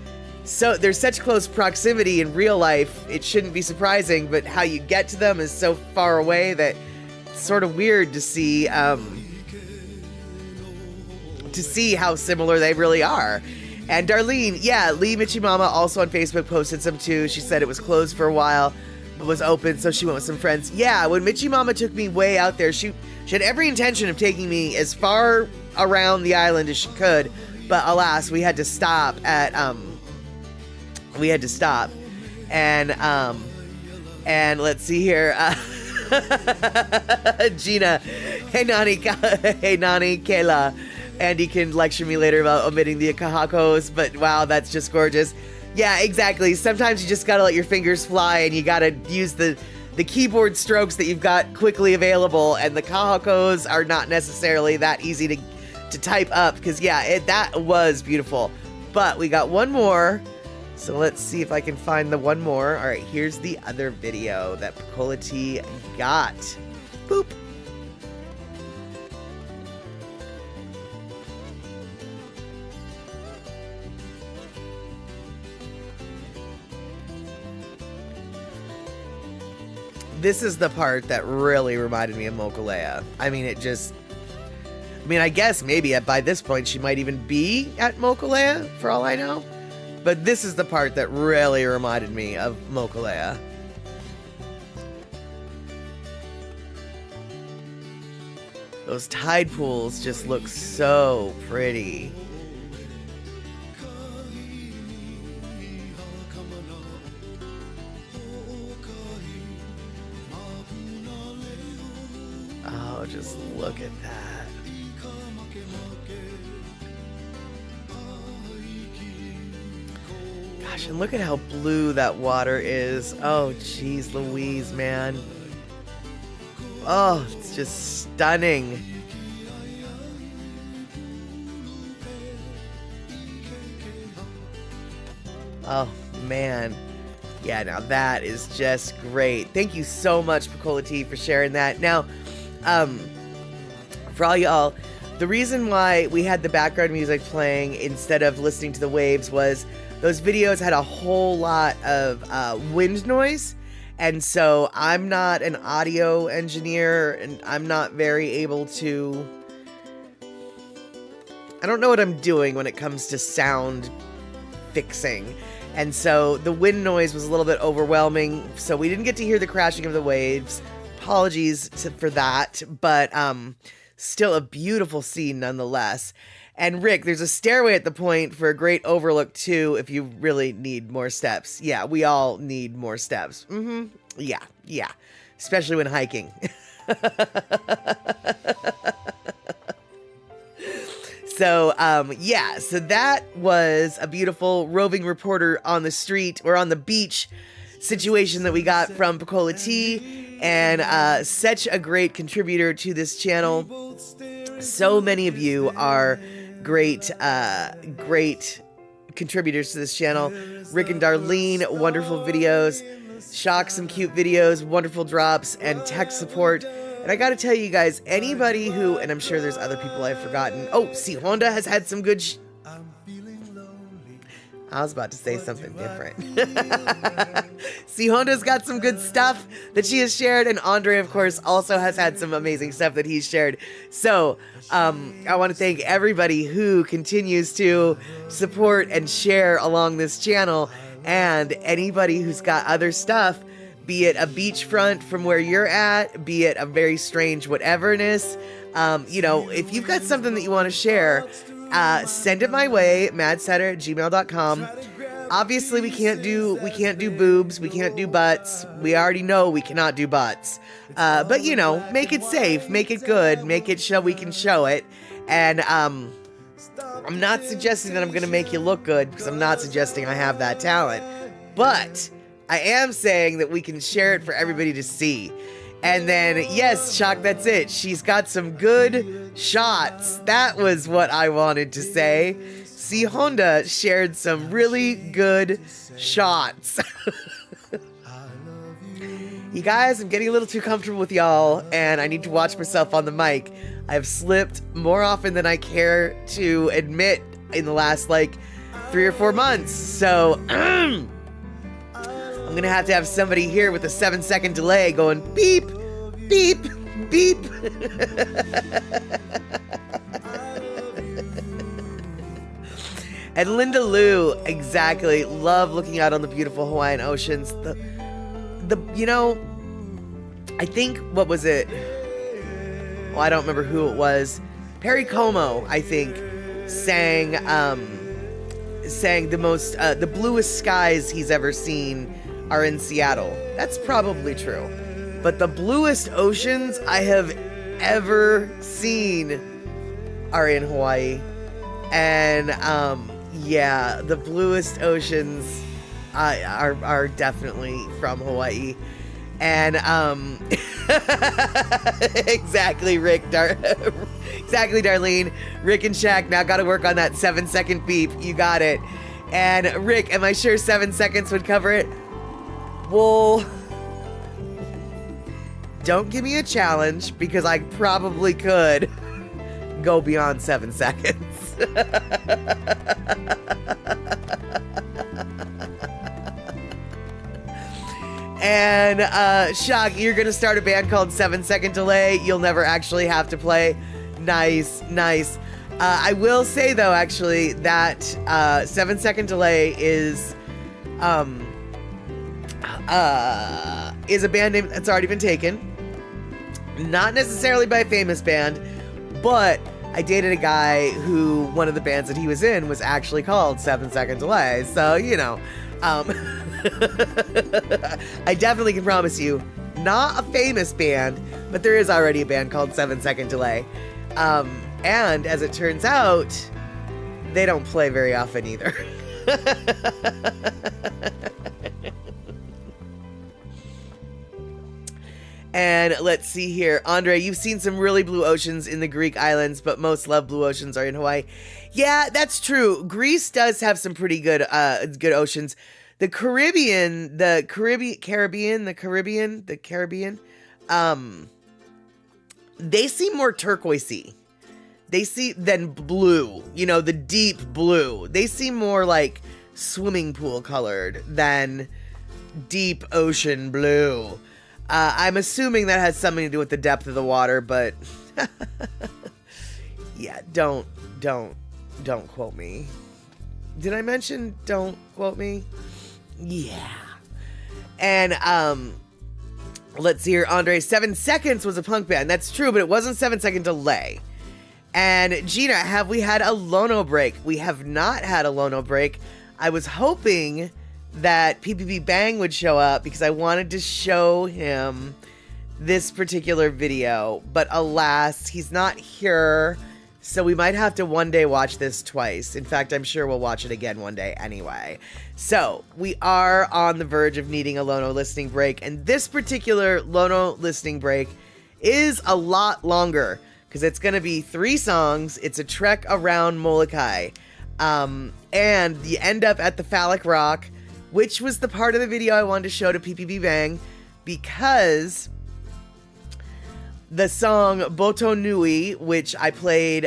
such close proximity in real life, it shouldn't be surprising, but how you get to them is so far away that it's sort of weird to see how similar they really are. And Darlene, yeah, Lee Michimama also on Facebook posted some too. She said it was closed for a while, but was open, so she went with some friends. Yeah, when Michimama took me way out there, She had every intention of taking me as far around the island as she could, but alas, we had to stop at, and let's see here, Gina, hey Nani, Kayla, Andy can lecture me later about omitting the kahakos, but wow, that's just gorgeous. Yeah, exactly. Sometimes you just gotta let your fingers fly, and you gotta use the keyboard strokes that you've got quickly available, and the kahakos are not necessarily that easy to type up, because yeah, that was beautiful. But we got one more, so let's see if I can find the one more. All right, here's the other video that Piccola T got. Boop. This is the part that really reminded me of Mokulea. I mean, I guess maybe by this point she might even be at Mokulea, for all I know. But this is the part that really reminded me of Mokulea. Those tide pools just look so pretty. Oh, just look at that. Gosh, and look at how blue that water is. Oh, geez Louise, man. Oh, it's just stunning. Oh, man. Yeah, now that is just great. Thank you so much, Piccola T, for sharing that. Now, for all y'all, the reason why we had the background music playing instead of listening to the waves was those videos had a whole lot of wind noise, and so I'm not an audio engineer, and I'm not very able to... I don't know what I'm doing when it comes to sound fixing, and so the wind noise was a little bit overwhelming, so we didn't get to hear the crashing of the waves. Apologies for that, but still a beautiful scene nonetheless. And Rick, there's a stairway at the point for a great overlook too if you really need more steps. Yeah, we all need more steps. Yeah. Especially when hiking. So, yeah, so that was a beautiful roving reporter on the street or on the beach situation that we got from Piccola T, and such a great contributor to this channel. So many of you are great contributors to this channel. Rick and Darlene, wonderful videos. Shock, some cute videos, wonderful drops, and tech support. And I gotta tell you guys, anybody who, and I'm sure there's other people I've forgotten. Oh, see, Honda has had some good I was about to say something different. See, Honda's got some good stuff that she has shared, and Andre, of course, also has had some amazing stuff that he's shared. So, I want to thank everybody who continues to support and share along this channel, and anybody who's got other stuff, be it a beachfront from where you're at, be it a very strange whateverness. You know, if you've got something that you want to share, send it my way, madsetter@gmail.com. Obviously, we can't do boobs, we can't do butts. We already know we cannot do butts. But you know, make it safe, make it good, make it so we can show it. And I'm not suggesting that I'm gonna make you look good, because I'm not suggesting I have that talent. But I am saying that we can share it for everybody to see. And then, yes, Shock, that's it. She's got some good shots. That was what I wanted to say. See, Honda shared some really good shots. You guys, I'm getting a little too comfortable with y'all, and I need to watch myself on the mic. I've slipped more often than I care to admit in the last, 3 or 4 months. So, I'm gonna have to have somebody here with a 7-second delay going beep, beep, beep. And Linda Lou, exactly. Love looking out on the beautiful Hawaiian oceans. You know, I think, what was it? well, I don't remember who it was. Perry Como, I think, sang the bluest skies he's ever seen are in Seattle. That's probably true. But the bluest oceans I have ever seen are in Hawaii. And yeah, the bluest oceans are definitely from Hawaii. And exactly, exactly, Darlene. Rick and Shaq now got to work on that 7-second beep. You got it. And Rick, am I sure 7 seconds would cover it? Well, don't give me a challenge, because I probably could go beyond 7 seconds. And Shock, you're gonna start a band called 7 Second Delay. You'll never actually have to play. Nice, nice. I will say though, actually, that 7 Second Delay is a band name that's already been taken. Not necessarily by a famous band, but I dated a guy who one of the bands that he was in was actually called 7 Second Delay. So, you know, I definitely can promise you, not a famous band, but there is already a band called 7 Second Delay. And as it turns out, they don't play very often either. And let's see here. Andre, you've seen some really blue oceans in the Greek islands, but most love blue oceans are in Hawaii. Yeah, that's true. Greece does have some pretty good good oceans. The Caribbean, they seem more turquoisey. They see than blue, you know, the deep blue. They seem more like swimming pool colored than deep ocean blue. I'm assuming that has something to do with the depth of the water, but yeah, don't quote me. Did I mention don't quote me? Yeah. And let's see here, Andre. 7 Seconds was a punk band. That's true, but it wasn't 7 Second Delay. And Gina, have we had a Lono break? We have not had a Lono break. I was hoping that PPP Bang would show up because I wanted to show him this particular video, but alas, he's not here, so we might have to one day watch this twice. In fact, I'm sure we'll watch it again one day anyway. So, we are on the verge of needing a Lono listening break, and this particular Lono listening break is a lot longer, because it's going to be 3 songs. It's a trek around Molokai, and you end up at the Phallic Rock, which was the part of the video I wanted to show to PPP Bang, because the song Boto Nui, which we played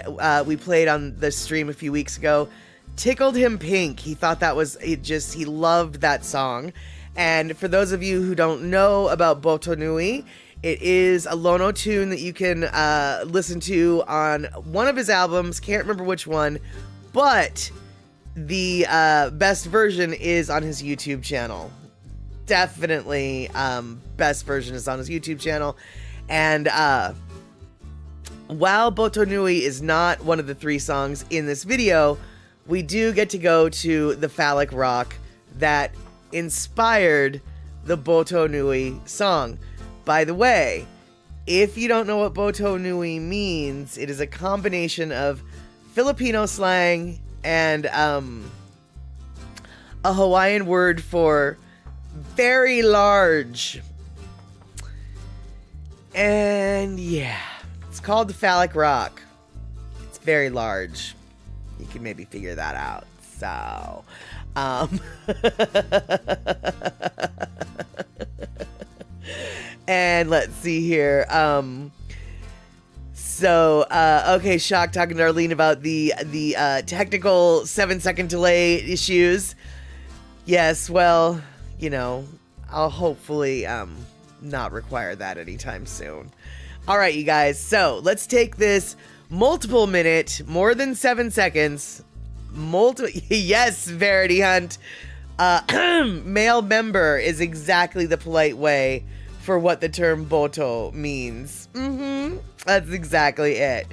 on the stream a few weeks ago, tickled him pink. He thought that was, he loved that song. And for those of you who don't know about Boto Nui, it is a Lono tune that you can listen to on one of his albums, can't remember which one, but the best version is on his YouTube channel. Definitely, best version is on his YouTube channel. And while Boto Nui is not one of the 3 songs in this video, we do get to go to the Phallic Rock that inspired the Boto Nui song. By the way, if you don't know what Boto Nui means, it is a combination of Filipino slang and a Hawaiian word for very large. And yeah, it's called the Phallic Rock. It's very large. You can maybe figure that out. So, and let's see here. Okay, Shock talking to Arlene about the technical 7 second delay issues. Yes, well, you know, I'll hopefully not require that anytime soon. All right, you guys. So let's take this multiple minute, more than 7 seconds. Yes, Verity Hunt. Male member is exactly the polite way for what the term boto means. That's exactly it.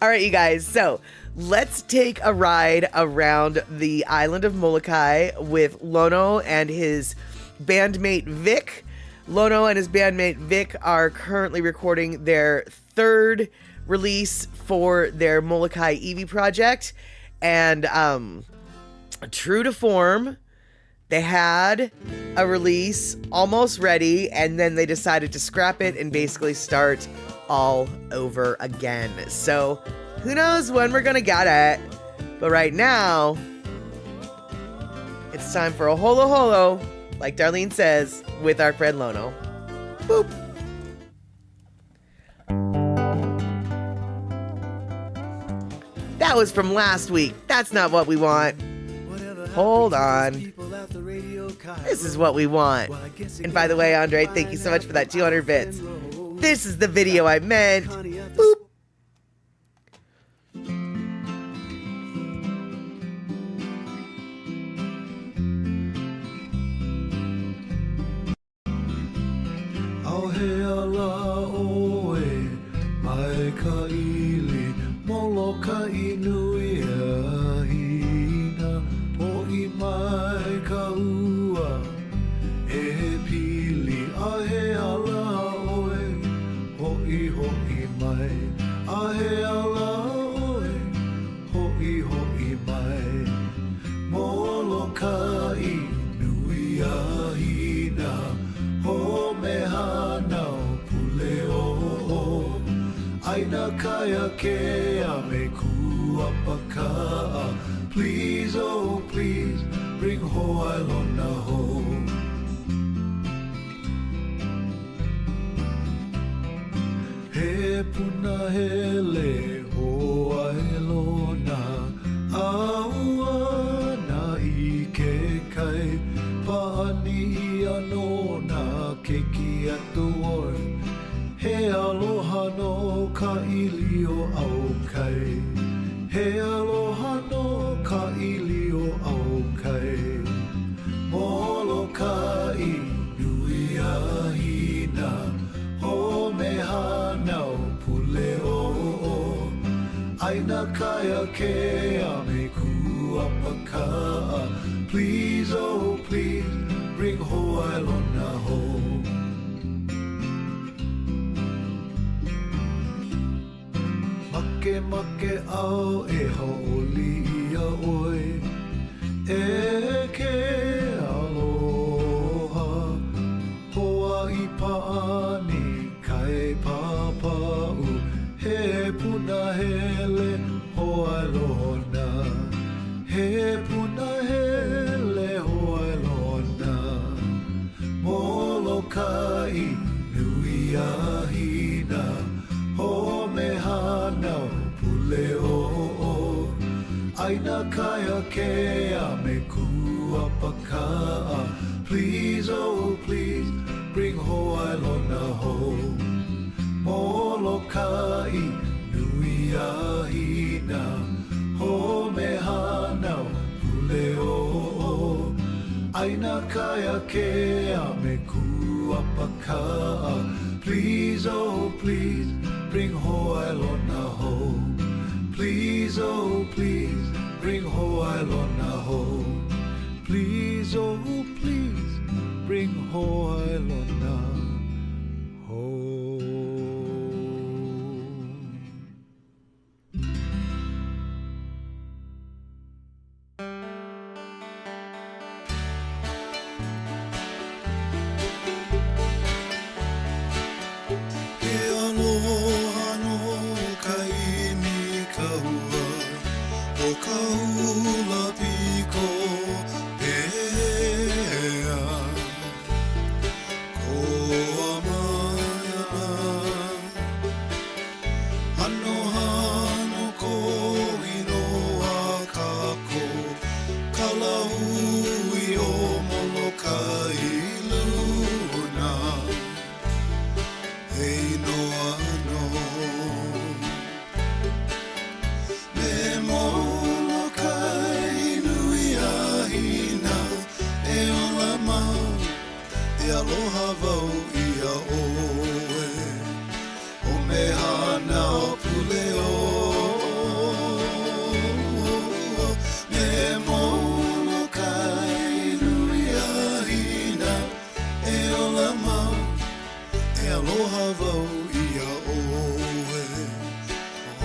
All right, you guys. So let's take a ride around the island of Molokai with Lono and his bandmate Vic. Lono and his bandmate Vic are currently recording their third release for their Molokai Eevee project. And true to form, they had a release almost ready, and then they decided to scrap it and basically start all over again. So who knows when we're gonna get it, but right now it's time for a holo holo, like Darlene says, with our friend Lono. Boop. That was from last week. That's not what we want. Hold on. This is what we want. And by the way, Andre, thank you so much for that 200 bits. This is the video I meant. Boop. Molokai nui a hina po I mai ka ua e pili a he ala oe ho I mai a he ala oe ho I mai Molokai nui a hina ho me hana pule o Aina kaya ke a me kuapaka. Please, oh please, bring Hawaii Lona home. He puna hele Hawaii Lona aua na I ke kai paani I anona ke ki atu oi. He aloha no ka ili o au kai. He aloha no ka ili o au kai. Molokai nui a hina. Ho me hanau pule o. Aina kaya ke a me kuapaka. Please, oh please, bring Hawaii Lona home. Make au e haoli ia oi e ke aloha hoa I paani kai papau he puna hele hoa lona he puna hele hoa lona Molokai nui a hina ho me hanau pule o Aina kaya ke a me kuapaka. Please, oh please, bring Hawaii Lona home. Molokai nui a hina ho me hanau pule o Aina kaya ke a me kuapaka. Please, oh please, bring Hawaii Lona home. Please, oh please, bring Hawaii Lona home. Please, oh please, bring Hawaii Lona home. Aloha wau I oe O mehana puleo Me Molokai nui ahina E ola mau E aloha wau ia oe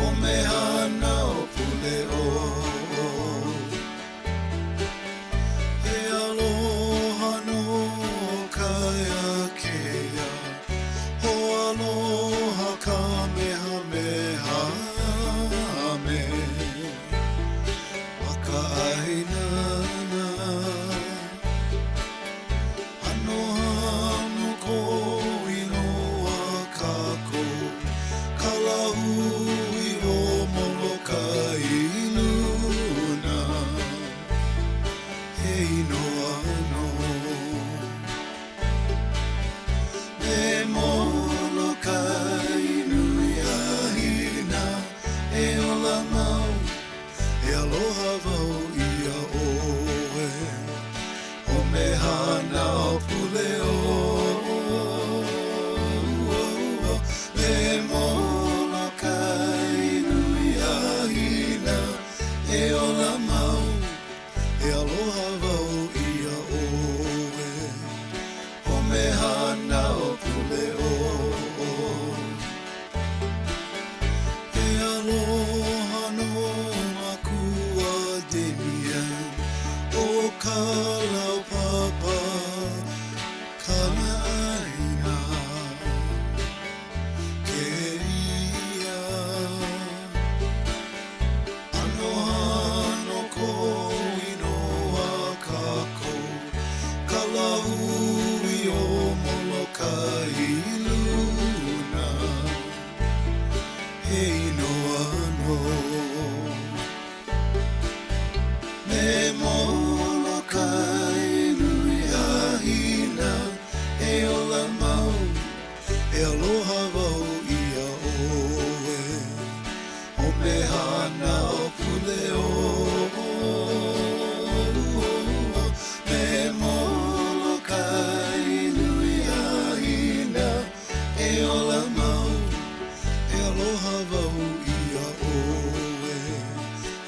O mehana puleo E aloha no kaia kea O aloha kamehameha me Wakainana Ano hano ko inoa kako Kalahui o Molokai luna Hei no ano Me Molokai nui ahina E ola mau E aloha wau ia oe O mehana puleo Me Molokai nui ahina E ola mau E aloha wau ia oe O mehana puleo E aloha no makua demian O kalau papa kana aina Ke ia Ano hano ko inoa kako Kalahui o Molokai luna Hei no ano Me Molokai nui ahina E ola mau E aloha wau ia oe O mehana puleo Me Molokai nui ahina E ola mau E aloha wau ia oe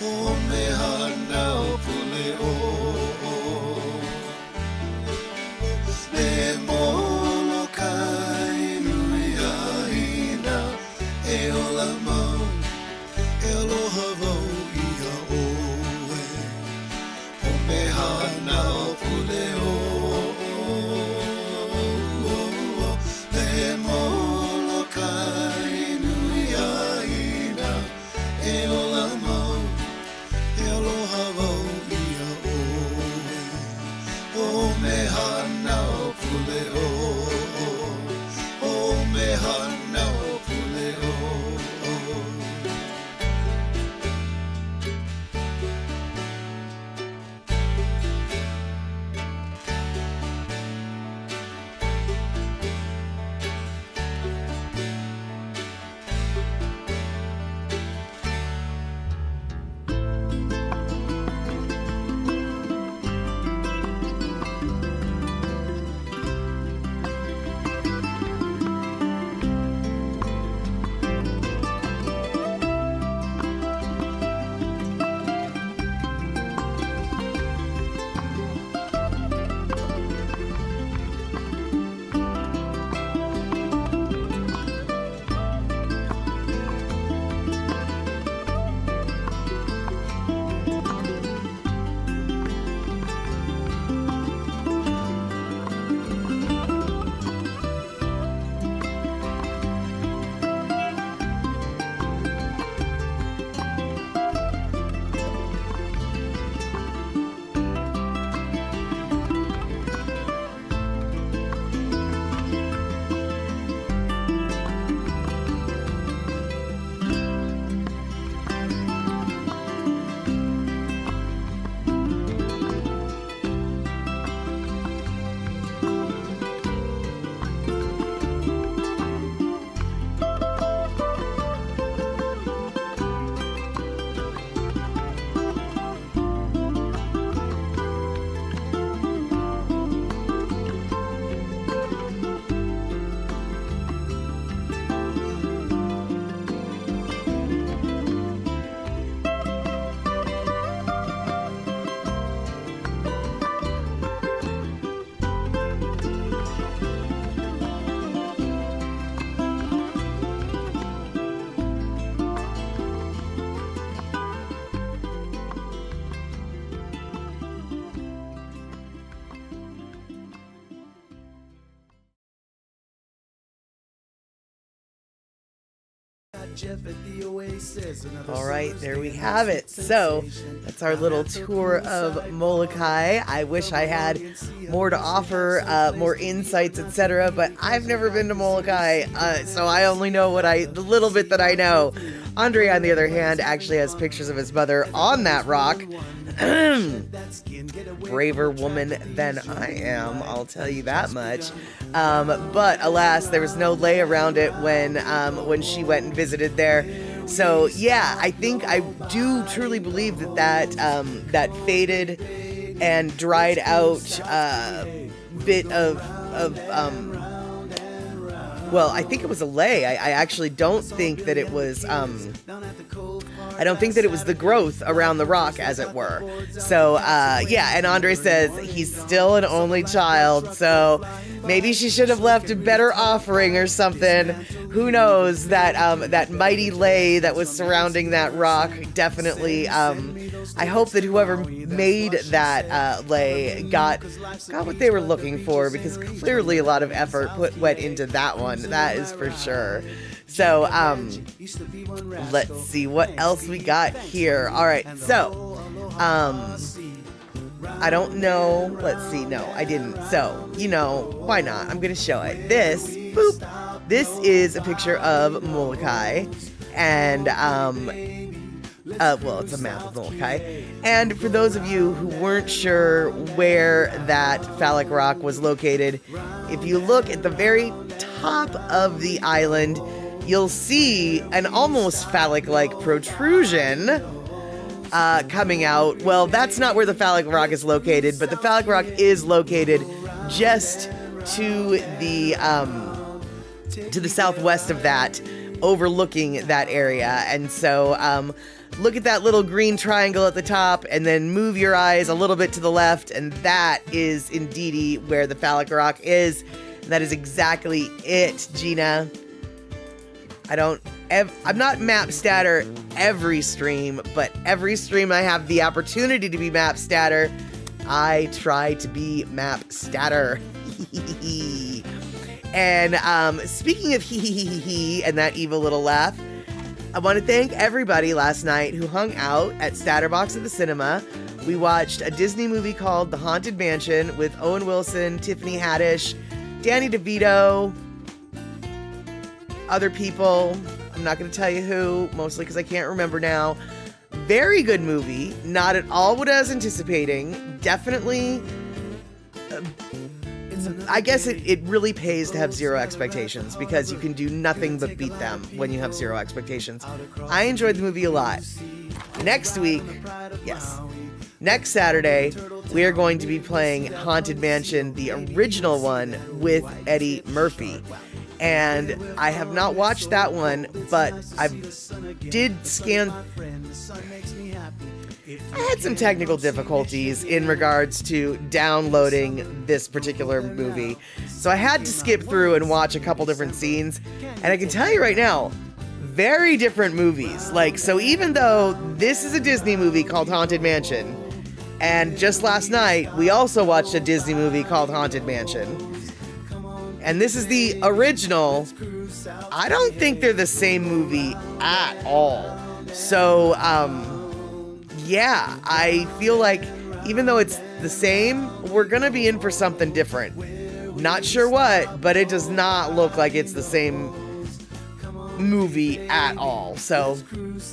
O mehana puleo Me Molokai nui ahina E ola mau E aloha wau ia oe O mehana puleo Me Molokai nui ahina E ola mau E aloha wau ia oe O mehana puleo O mehana puleo All right, there we have it. So that's our little tour of Molokai. I wish I had more to offer, more insights, etc. But I've never been to Molokai, so I only know the little bit that I know. Andre, on the other hand, actually has pictures of his mother on that rock. Braver woman than I am, I'll tell you that much. But alas, there was no lay around it when she went and visited there. So yeah, I think I do truly believe that faded and dried out bit of well, I think it was a lay. I actually don't think that it was I don't think that it was the growth around the rock, as it were. So, yeah, and Andre says he's still an only child, so maybe she should have left a better offering or something. Who knows? That mighty lay that was surrounding that rock definitely, I hope that whoever made that lay got what they were looking for, because clearly a lot of effort went into that one. That is for sure. So, let's see what else we got here. All right, so, I don't know. Let's see. No, I didn't. So, why not? I'm going to show it. This is a picture of Molokai, and, well, it's a map of Molokai. And for those of you who weren't sure where that phallic rock was located, if you look at the very top of the island, you'll see an almost phallic-like protrusion coming out. Well, that's not where the phallic rock is located, but the phallic rock is located just to the southwest of that, overlooking that area. And so, look at that little green triangle at the top, and then move your eyes a little bit to the left, and that is indeedy where the phallic rock is. And that is exactly it, Gina. I'm not map statter every stream, but every stream I have the opportunity to be map statter, I try to be map statter. And speaking of and that evil little laugh, I want to thank everybody last night who hung out at Statterbox at the cinema. We watched a Disney movie called The Haunted Mansion with Owen Wilson, Tiffany Haddish, Danny DeVito, other people. I'm not going to tell you who, mostly because I can't remember now. Very good movie. Not at all what I was anticipating. Definitely, I guess it really pays to have zero expectations, because you can do nothing but beat them when you have zero expectations. I enjoyed the movie a lot. Next week, next Saturday, we are going to be playing Haunted Mansion, the original one, with Eddie Murphy. And I have not watched that one, but I did scan. I had some technical difficulties in regards to downloading this particular movie, so I had to skip through and watch a couple different scenes. And I can tell you right now, very different movies. So even though this is a Disney movie called Haunted Mansion, and just last night we also watched a Disney movie called Haunted Mansion, and this is the original, I don't think they're the same movie at all. So, yeah, I feel like even though it's the same, we're going to be in for something different. Not sure what, but it does not look like it's the same movie at all. So,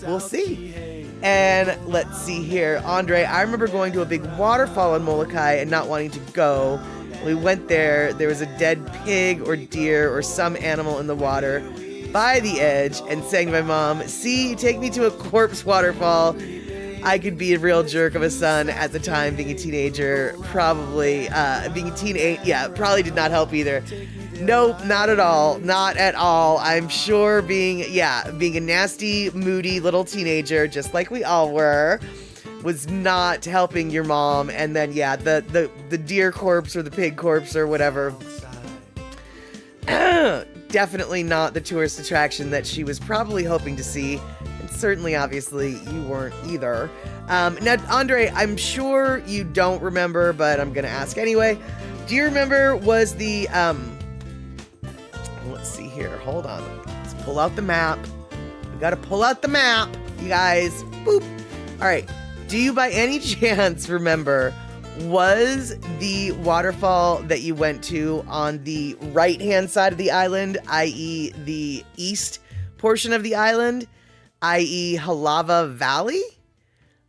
we'll see. And let's see here. Andre, I remember going to a big waterfall in Molokai and not wanting to go. We went there was a dead pig or deer or some animal in the water by the edge, and saying to my mom, "See, take me to a corpse waterfall." I could be a real jerk of a son at the time, being a teenager. Probably probably did not help either. Nope, not at all. Not at all. I'm sure being a nasty, moody little teenager, just like we all were, was not helping your mom. And then the deer corpse or the pig corpse or whatever, definitely not the tourist attraction that she was probably hoping to see, and certainly obviously you weren't either. Now, Andre, I'm sure you don't remember, but I'm gonna ask anyway. Do you remember, was the let's see here, hold on, let's pull out the map. Gotta pull out the map, you guys. Boop. All right. Do you by any chance remember, was the waterfall that you went to on the right-hand side of the island, i.e. the east portion of the island, i.e. Halava Valley?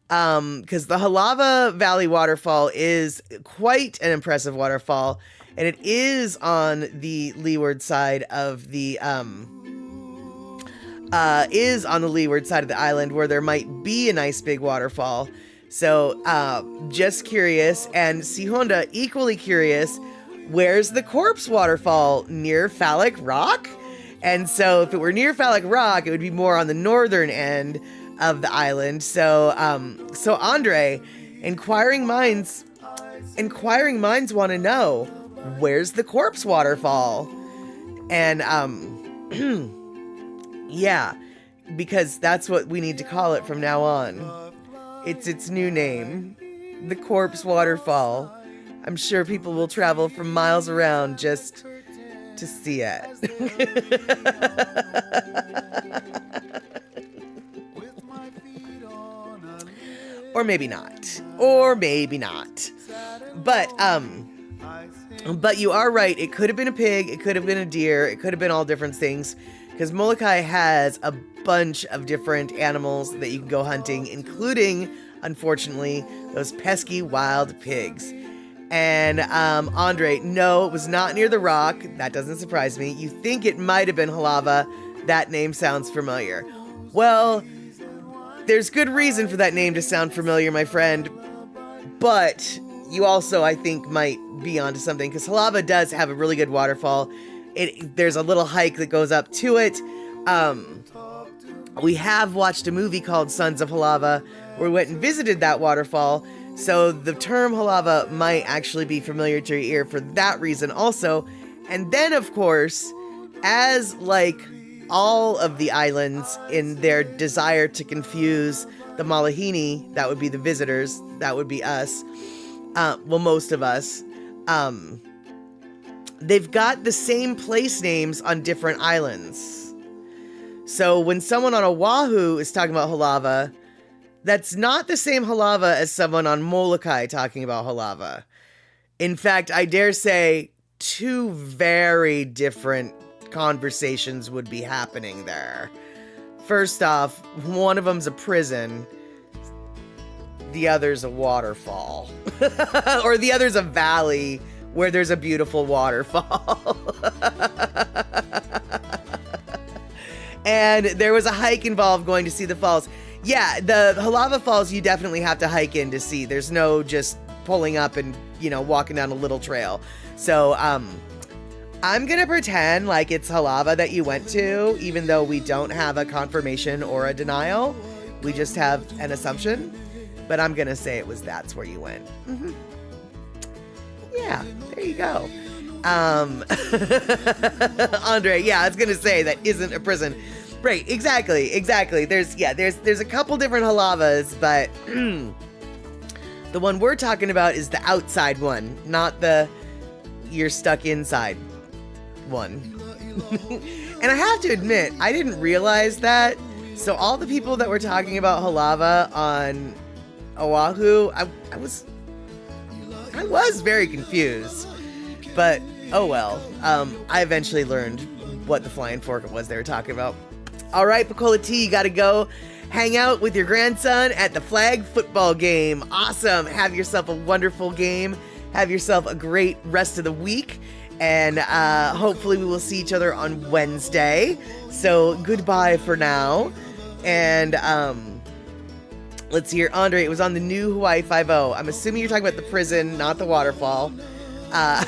Because the Halava Valley waterfall is quite an impressive waterfall, and it is on the leeward side of the island where there might be a nice big waterfall. So, just curious, and Sihonda equally curious, where's the corpse waterfall? Near Phallic Rock? And so if it were near Phallic Rock, it would be more on the northern end of the island. So, Andre, inquiring minds want to know, where's the corpse waterfall? And, yeah, because that's what we need to call it from now on. It's its new name, the Corpse Waterfall. I'm sure people will travel from miles around just to see it. Or maybe not. Or maybe not. But you are right. It could have been a pig. It could have been a deer. It could have been all different things. Because Molokai has a bunch of different animals that you can go hunting, including, unfortunately, those pesky wild pigs. And, Andre, no, it was not near the rock. That doesn't surprise me. You think it might have been Halava. That name sounds familiar. Well, there's good reason for that name to sound familiar, my friend. But you also, I think, might be onto something, because Halava does have a really good waterfall. There's a little hike that goes up to it. We have watched a movie called Sons of Halava, where we went and visited that waterfall. So the term Halava might actually be familiar to your ear for that reason also. And then, of course, as like all of the islands in their desire to confuse the Malahini, that would be the visitors, that would be us, well, most of us, they've got the same place names on different islands. So when someone on Oahu is talking about Halava, that's not the same Halava as someone on Molokai talking about Halava. In fact, I dare say two very different conversations would be happening there. First off, one of them's a prison, the other's a waterfall. Or the other's a valley where there's a beautiful waterfall. And there was a hike involved going to see the falls. Yeah, the Halava Falls you definitely have to hike in to see. There's no just pulling up and, walking down a little trail. So, I'm gonna pretend like it's Halava that you went to, even though we don't have a confirmation or a denial. We just have an assumption. But I'm gonna say that's where you went. Mm-hmm. Yeah, there you go. Andre, yeah, I was gonna say that isn't a prison. Right, exactly. There's a couple different Halavas, but the one we're talking about is the outside one, not the you're stuck inside one. And I have to admit, I didn't realize that. So all the people that were talking about Halava on Oahu, I was very confused. But, oh well. I eventually learned what the flying fork was they were talking about. All right, Pecola T, you got to go hang out with your grandson at the flag football game. Awesome. Have yourself a wonderful game. Have yourself a great rest of the week. And hopefully we will see each other on Wednesday. So goodbye for now. And let's see here. Andre, it was on the new Hawaii Five-0. I'm assuming you're talking about the prison, not the waterfall. But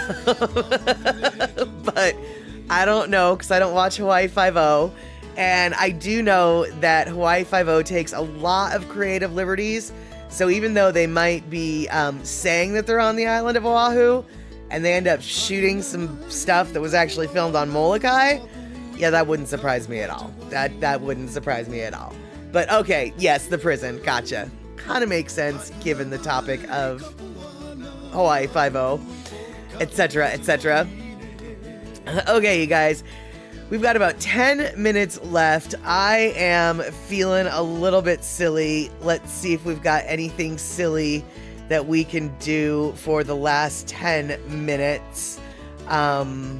I don't know because I don't watch Hawaii Five-0. And I do know that Hawaii Five-0 takes a lot of creative liberties. So even though they might be saying that they're on the island of Oahu, and they end up shooting some stuff that was actually filmed on Molokai, yeah, that wouldn't surprise me at all. That wouldn't surprise me at all. But okay, yes, the prison, gotcha. Kind of makes sense given the topic of Hawaii Five-0, etc., etc. Okay, you guys. We've got about 10 minutes left. I am feeling a little bit silly. Let's see if we've got anything silly that we can do for the last 10 minutes. Not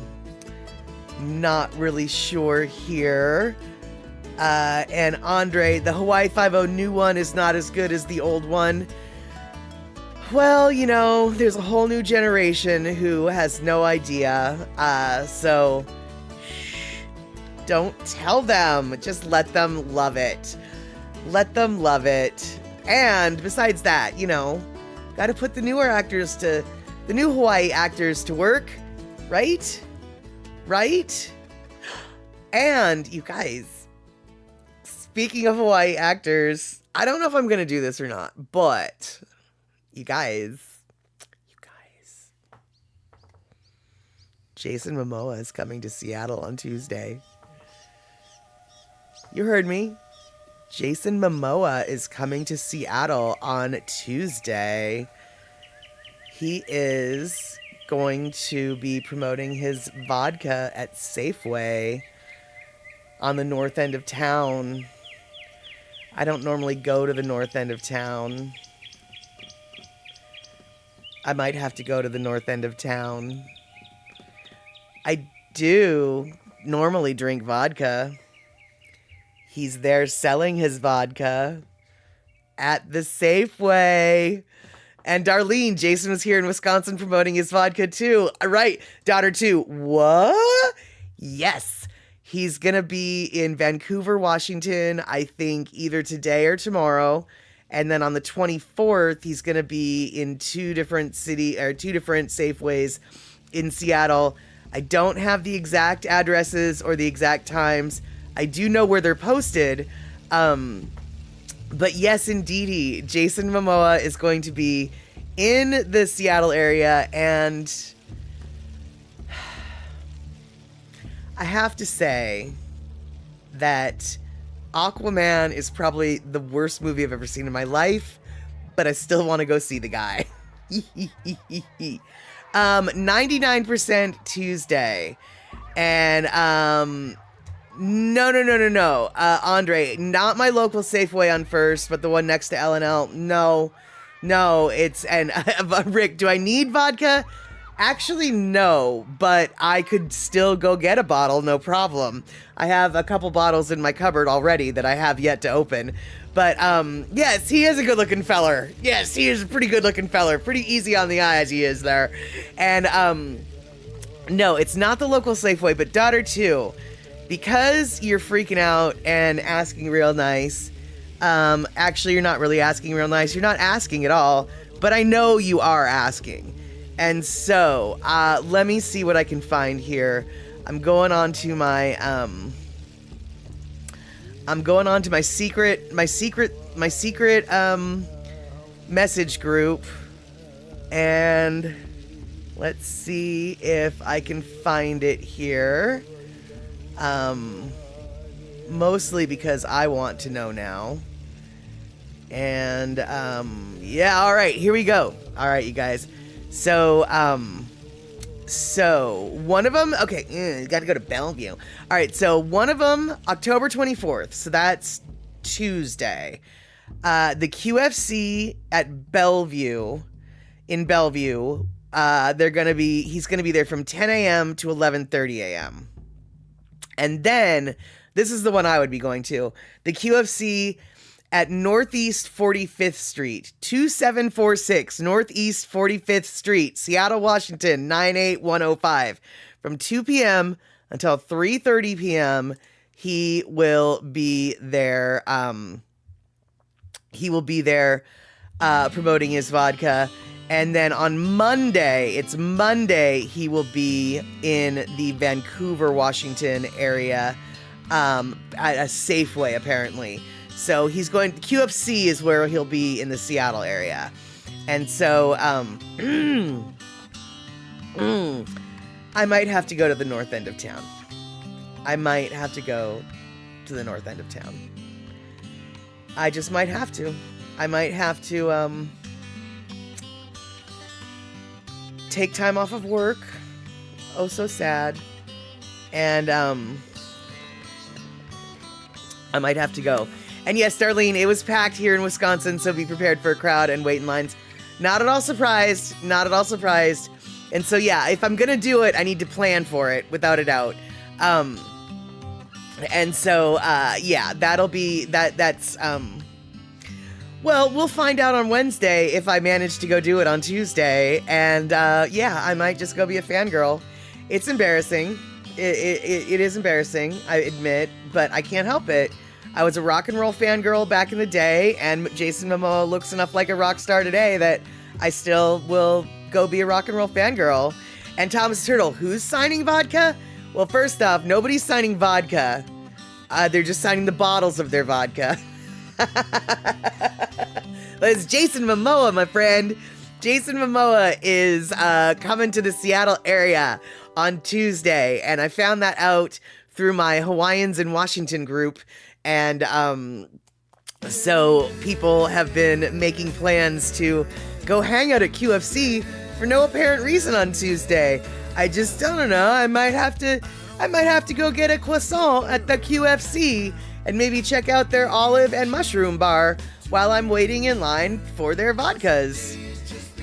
really sure here. And Andre, the Hawaii Five-0 new one is not as good as the old one. Well, you know, there's a whole new generation who has no idea. So don't tell them. Just let them love it. Let them love it. And besides that, you know, got to put the new Hawaii actors to work, right? Right? And you guys, speaking of Hawaii actors, I don't know if I'm going to do this or not, but you guys, Jason Momoa is coming to Seattle on Tuesday. You heard me. Jason Momoa is coming to Seattle on Tuesday. He is going to be promoting his vodka at Safeway on the north end of town. I don't normally go to the north end of town. I might have to go to the north end of town. I do normally drink vodka. He's there selling his vodka at the Safeway. And Darlene, Jason was here in Wisconsin promoting his vodka too. Right, daughter too. What? Yes. He's going to be in Vancouver, Washington, I think either today or tomorrow. And then on the 24th, he's going to be in two different Safeways in Seattle. I don't have the exact addresses or the exact times. I do know where they're posted. But yes, indeedy, Jason Momoa is going to be in the Seattle area. And I have to say that Aquaman is probably the worst movie I've ever seen in my life, but I still want to go see the guy. 99% Tuesday. And, no. Andre, not my local Safeway on First, but the one next to L&L. No, and Rick, do I need vodka? Actually, no, but I could still go get a bottle, no problem. I have a couple bottles in my cupboard already that I have yet to open. But, yes, he is a good-looking feller. Yes, he is a pretty good-looking feller. Pretty easy on the eyes he is there. And, no, it's not the local Safeway, but daughter too. Because you're freaking out and asking real nice. Actually, you're not really asking real nice. You're not asking at all, but I know you are asking. And so, let me see what I can find here. I'm going on to my secret message group, and let's see if I can find it here. Mostly because I want to know now. And, yeah, all right, here we go. All right, you guys. So one of them, okay, got to go to Bellevue. All right, so one of them, October 24th, so that's Tuesday. The QFC at Bellevue, he's going to be there from 10 a.m. to 11:30 a.m. And then, this is the one I would be going to, the QFC at Northeast 45th Street, 2746 Northeast 45th Street, Seattle, Washington, 98105. From 2 p.m. until 3:30 p.m., he will be there. Promoting his vodka. And then on Monday, he will be in the Vancouver, Washington area at a Safeway, apparently. So QFC is where he'll be in the Seattle area. And so, I might have to go to the north end of town. I just might have to. I might have to, take time off of work. Oh, so sad. And, I might have to go. And yes, Darlene, it was packed here in Wisconsin, so be prepared for a crowd and wait in lines. Not at all surprised. Not at all surprised. And so, yeah, if I'm going to do it, I need to plan for it, without a doubt. And so, yeah, that's, well, we'll find out on Wednesday if I manage to go do it on Tuesday. And, yeah, I might just go be a fangirl. It's embarrassing. It is embarrassing, I admit, but I can't help it. I was a rock and roll fangirl back in the day, and Jason Momoa looks enough like a rock star today that I still will go be a rock and roll fangirl. And Thomas Turtle, who's signing vodka? Well, first off, nobody's signing vodka. They're just signing the bottles of their vodka. It's Jason Momoa, my friend. Jason Momoa is coming to the Seattle area on Tuesday, and I found that out through my Hawaiians in Washington group. And so people have been making plans to go hang out at QFC for no apparent reason on Tuesday. I don't know. I might have to go get a croissant at the QFC and maybe check out their olive and mushroom bar while I'm waiting in line for their vodkas.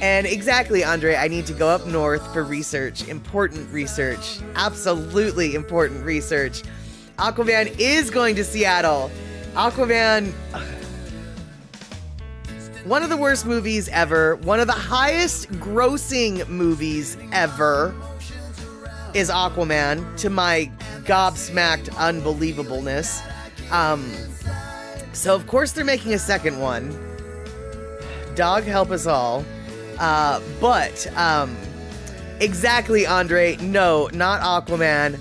And exactly, Andre, I need to go up north for research. Important research. Absolutely important research. Aquaman is going to Seattle. Aquaman, one of the worst movies ever, one of the highest grossing movies ever is Aquaman, to my gobsmacked unbelievableness. So of course they're making a second one. Dog help us all. But exactly, Andre, no, not Aquaman.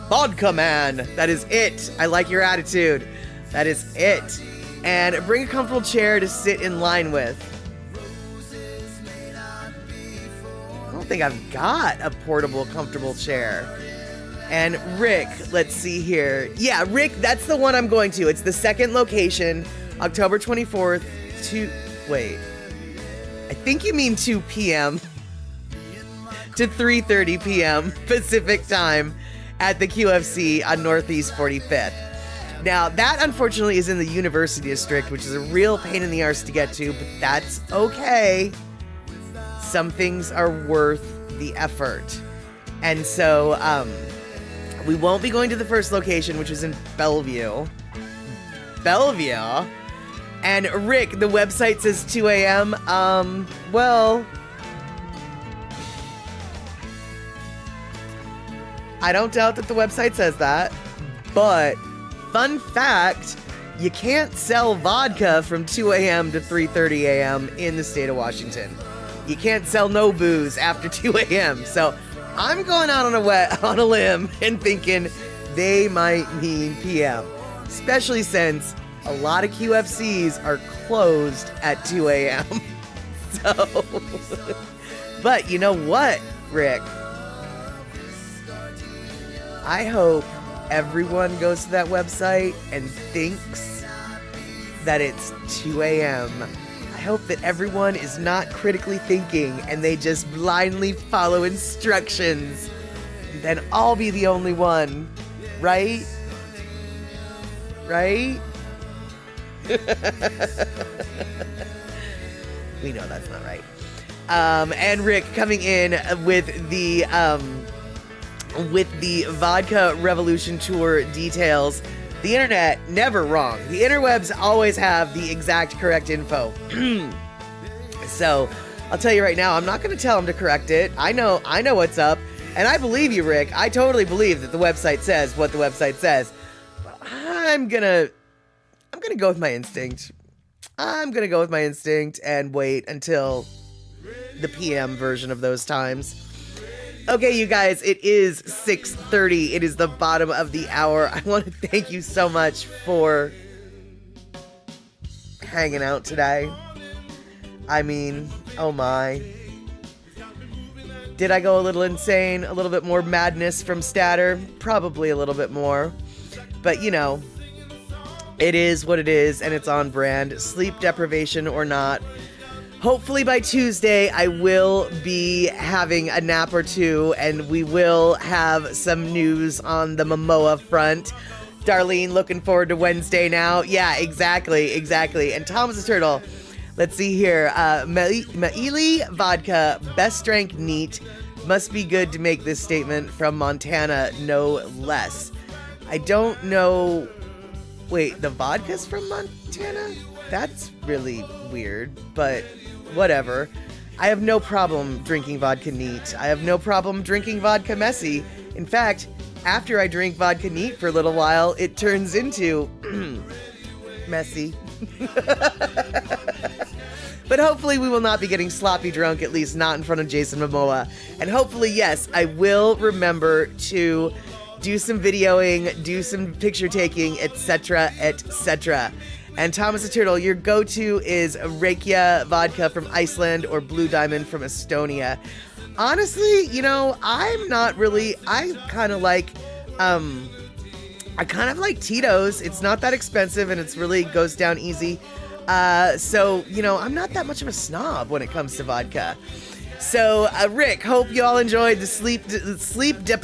Vodka Man. That is it. I like your attitude. That is it. And bring a comfortable chair to sit in line with. I don't think I've got a portable, comfortable chair. And Rick, let's see here. Yeah, Rick, that's the one I'm going to. It's the second location, October 24th wait. I think you mean 2 p.m. to 3:30 p.m. Pacific time at the QFC on Northeast 45th. Now, that unfortunately is in the University District, which is a real pain in the arse to get to, but that's okay. Some things are worth the effort. And so, we won't be going to the first location, which is in Bellevue. And Rick, the website says 2 a.m. Well, I don't doubt that the website says that, but fun fact, you can't sell vodka from 2 a.m. to 3:30 a.m. in the state of Washington. You can't sell no booze after 2 a.m. So I'm going out on a limb and thinking they might mean p.m., especially since a lot of QFCs are closed at 2 a.m. So, but you know what, Rick? I hope everyone goes to that website and thinks that it's 2 a.m. I hope that everyone is not critically thinking and they just blindly follow instructions. Then I'll be the only one, right? Right? We know that's not right. And Rick coming in with the Vodka Revolution Tour details. The internet, never wrong. The interwebs always have the exact correct info. So, I'll tell you right now, I'm not going to tell them to correct it. I know what's up. And I believe you, Rick. I totally believe that the website says what the website says. But I'm gonna go with my instinct. I'm gonna go with my instinct and wait until the PM version of those times. Okay, you guys, it is 6:30. It is the bottom of the hour. I want to thank you so much for hanging out today. I mean, oh my. Did I go a little insane? A little bit more madness from Statter? Probably a little bit more. But, you know, it is what it is, and it's on brand. Sleep deprivation or not. Hopefully by Tuesday, I will be having a nap or two, and we will have some news on the Momoa front. Darlene, looking forward to Wednesday now. Yeah, exactly. And Thomas the Turtle, let's see here. Meili vodka, best strength neat. Must be good to make this statement from Montana, no less. I don't know. Wait, the vodka's from Montana? That's really weird, but whatever. I have no problem drinking vodka neat. I have no problem drinking vodka messy. In fact, after I drink vodka neat for a little while, it turns into messy. But hopefully we will not be getting sloppy drunk, at least not in front of Jason Momoa. And hopefully, yes, I will remember to do some videoing, do some picture taking, etc., etc. And Thomas the Turtle, your go-to is Reykja vodka from Iceland or Blue Diamond from Estonia. Honestly, you know, I'm not really, I kind of like Tito's. It's not that expensive and it's really goes down easy. So, you know, I'm not that much of a snob when it comes to vodka. So, Rick, hope you all enjoyed the sleep dep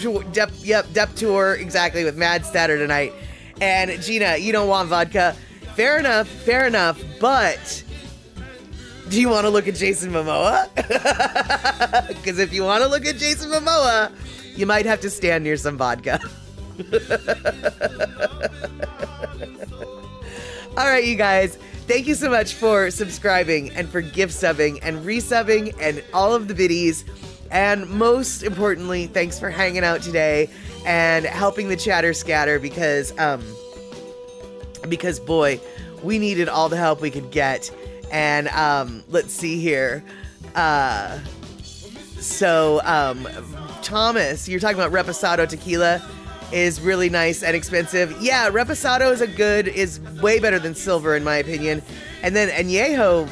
tour, exactly, with Mad Statter tonight. And Gina, you don't want vodka. Fair enough, but do you want to look at Jason Momoa? Because if you want to look at Jason Momoa, you might have to stand near some vodka. All right, you guys. Thank you so much for subscribing and for gift subbing and resubbing and all of the biddies. And most importantly, thanks for hanging out today and helping the chatter scatter because boy, we needed all the help we could get. And let's see here. Thomas, you're talking about Reposado tequila is really nice and expensive. Yeah, Reposado is way better than silver in my opinion. And then Añejo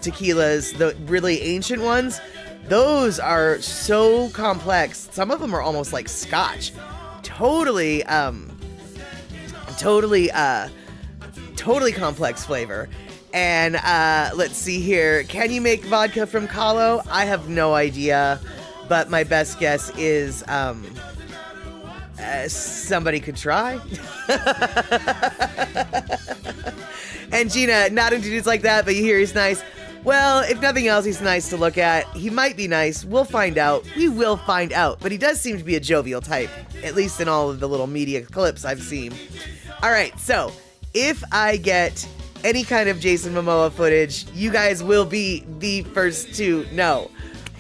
tequilas, the really ancient ones, those are so complex. Some of them are almost like scotch. Totally complex flavor. And let's see here. Can you make vodka from Kahlo? I have no idea, but my best guess is somebody could try. And Gina, not into dudes like that, but you hear he's nice. Well, if nothing else, he's nice to look at. He might be nice. We'll find out. We will find out. But he does seem to be a jovial type, at least in all of the little media clips I've seen. All right, so if I get any kind of Jason Momoa footage, you guys will be the first to know.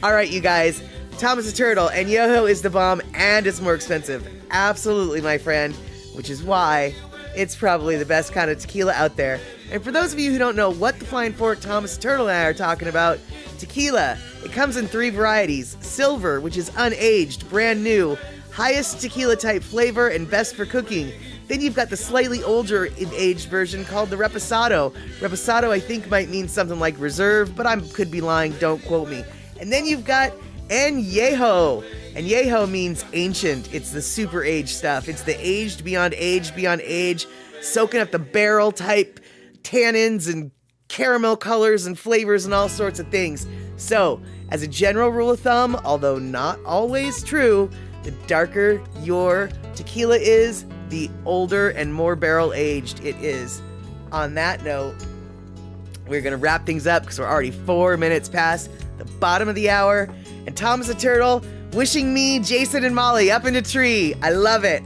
All right, you guys. Thomas the Turtle, and Yoho is the bomb, and it's more expensive. Absolutely, my friend, which is why it's probably the best kind of tequila out there. And for those of you who don't know what the Flying Fork, Thomas the Turtle and I are talking about, tequila, it comes in 3 varieties. Silver, which is unaged, brand new, highest tequila type flavor and best for cooking. Then you've got the slightly older aged version called the Reposado. Reposado, I think, might mean something like reserve, but I could be lying, don't quote me. And then you've got Añejo. Añejo means ancient. It's the super aged stuff. It's the aged beyond age, soaking up the barrel type tannins and caramel colors and flavors and all sorts of things. So, as a general rule of thumb, although not always true, the darker your tequila is, the older and more barrel aged it is. On that note, we're going to wrap things up because we're already 4 minutes past the bottom of the hour. And Thomas the Turtle wishing me Jason and Molly up in a tree. I love it.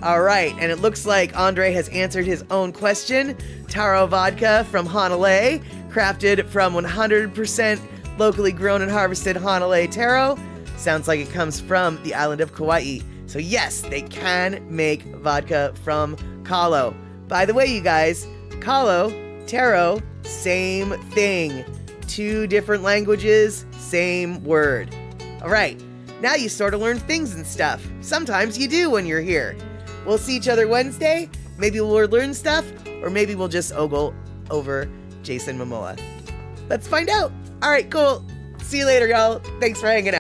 All right, and it looks like Andre has answered his own question. Taro vodka from Hanalei, crafted from 100% locally grown and harvested Hanalei taro. Sounds like it comes from the island of Kauai. So yes, they can make vodka from Kahlo. By the way, you guys, Kahlo, taro, same thing. 2 different languages, same word. All right, now you sort of learn things and stuff. Sometimes you do when you're here. We'll see each other Wednesday. Maybe we'll learn stuff, or maybe we'll just ogle over Jason Momoa. Let's find out. All right, cool. See you later, y'all. Thanks for hanging out.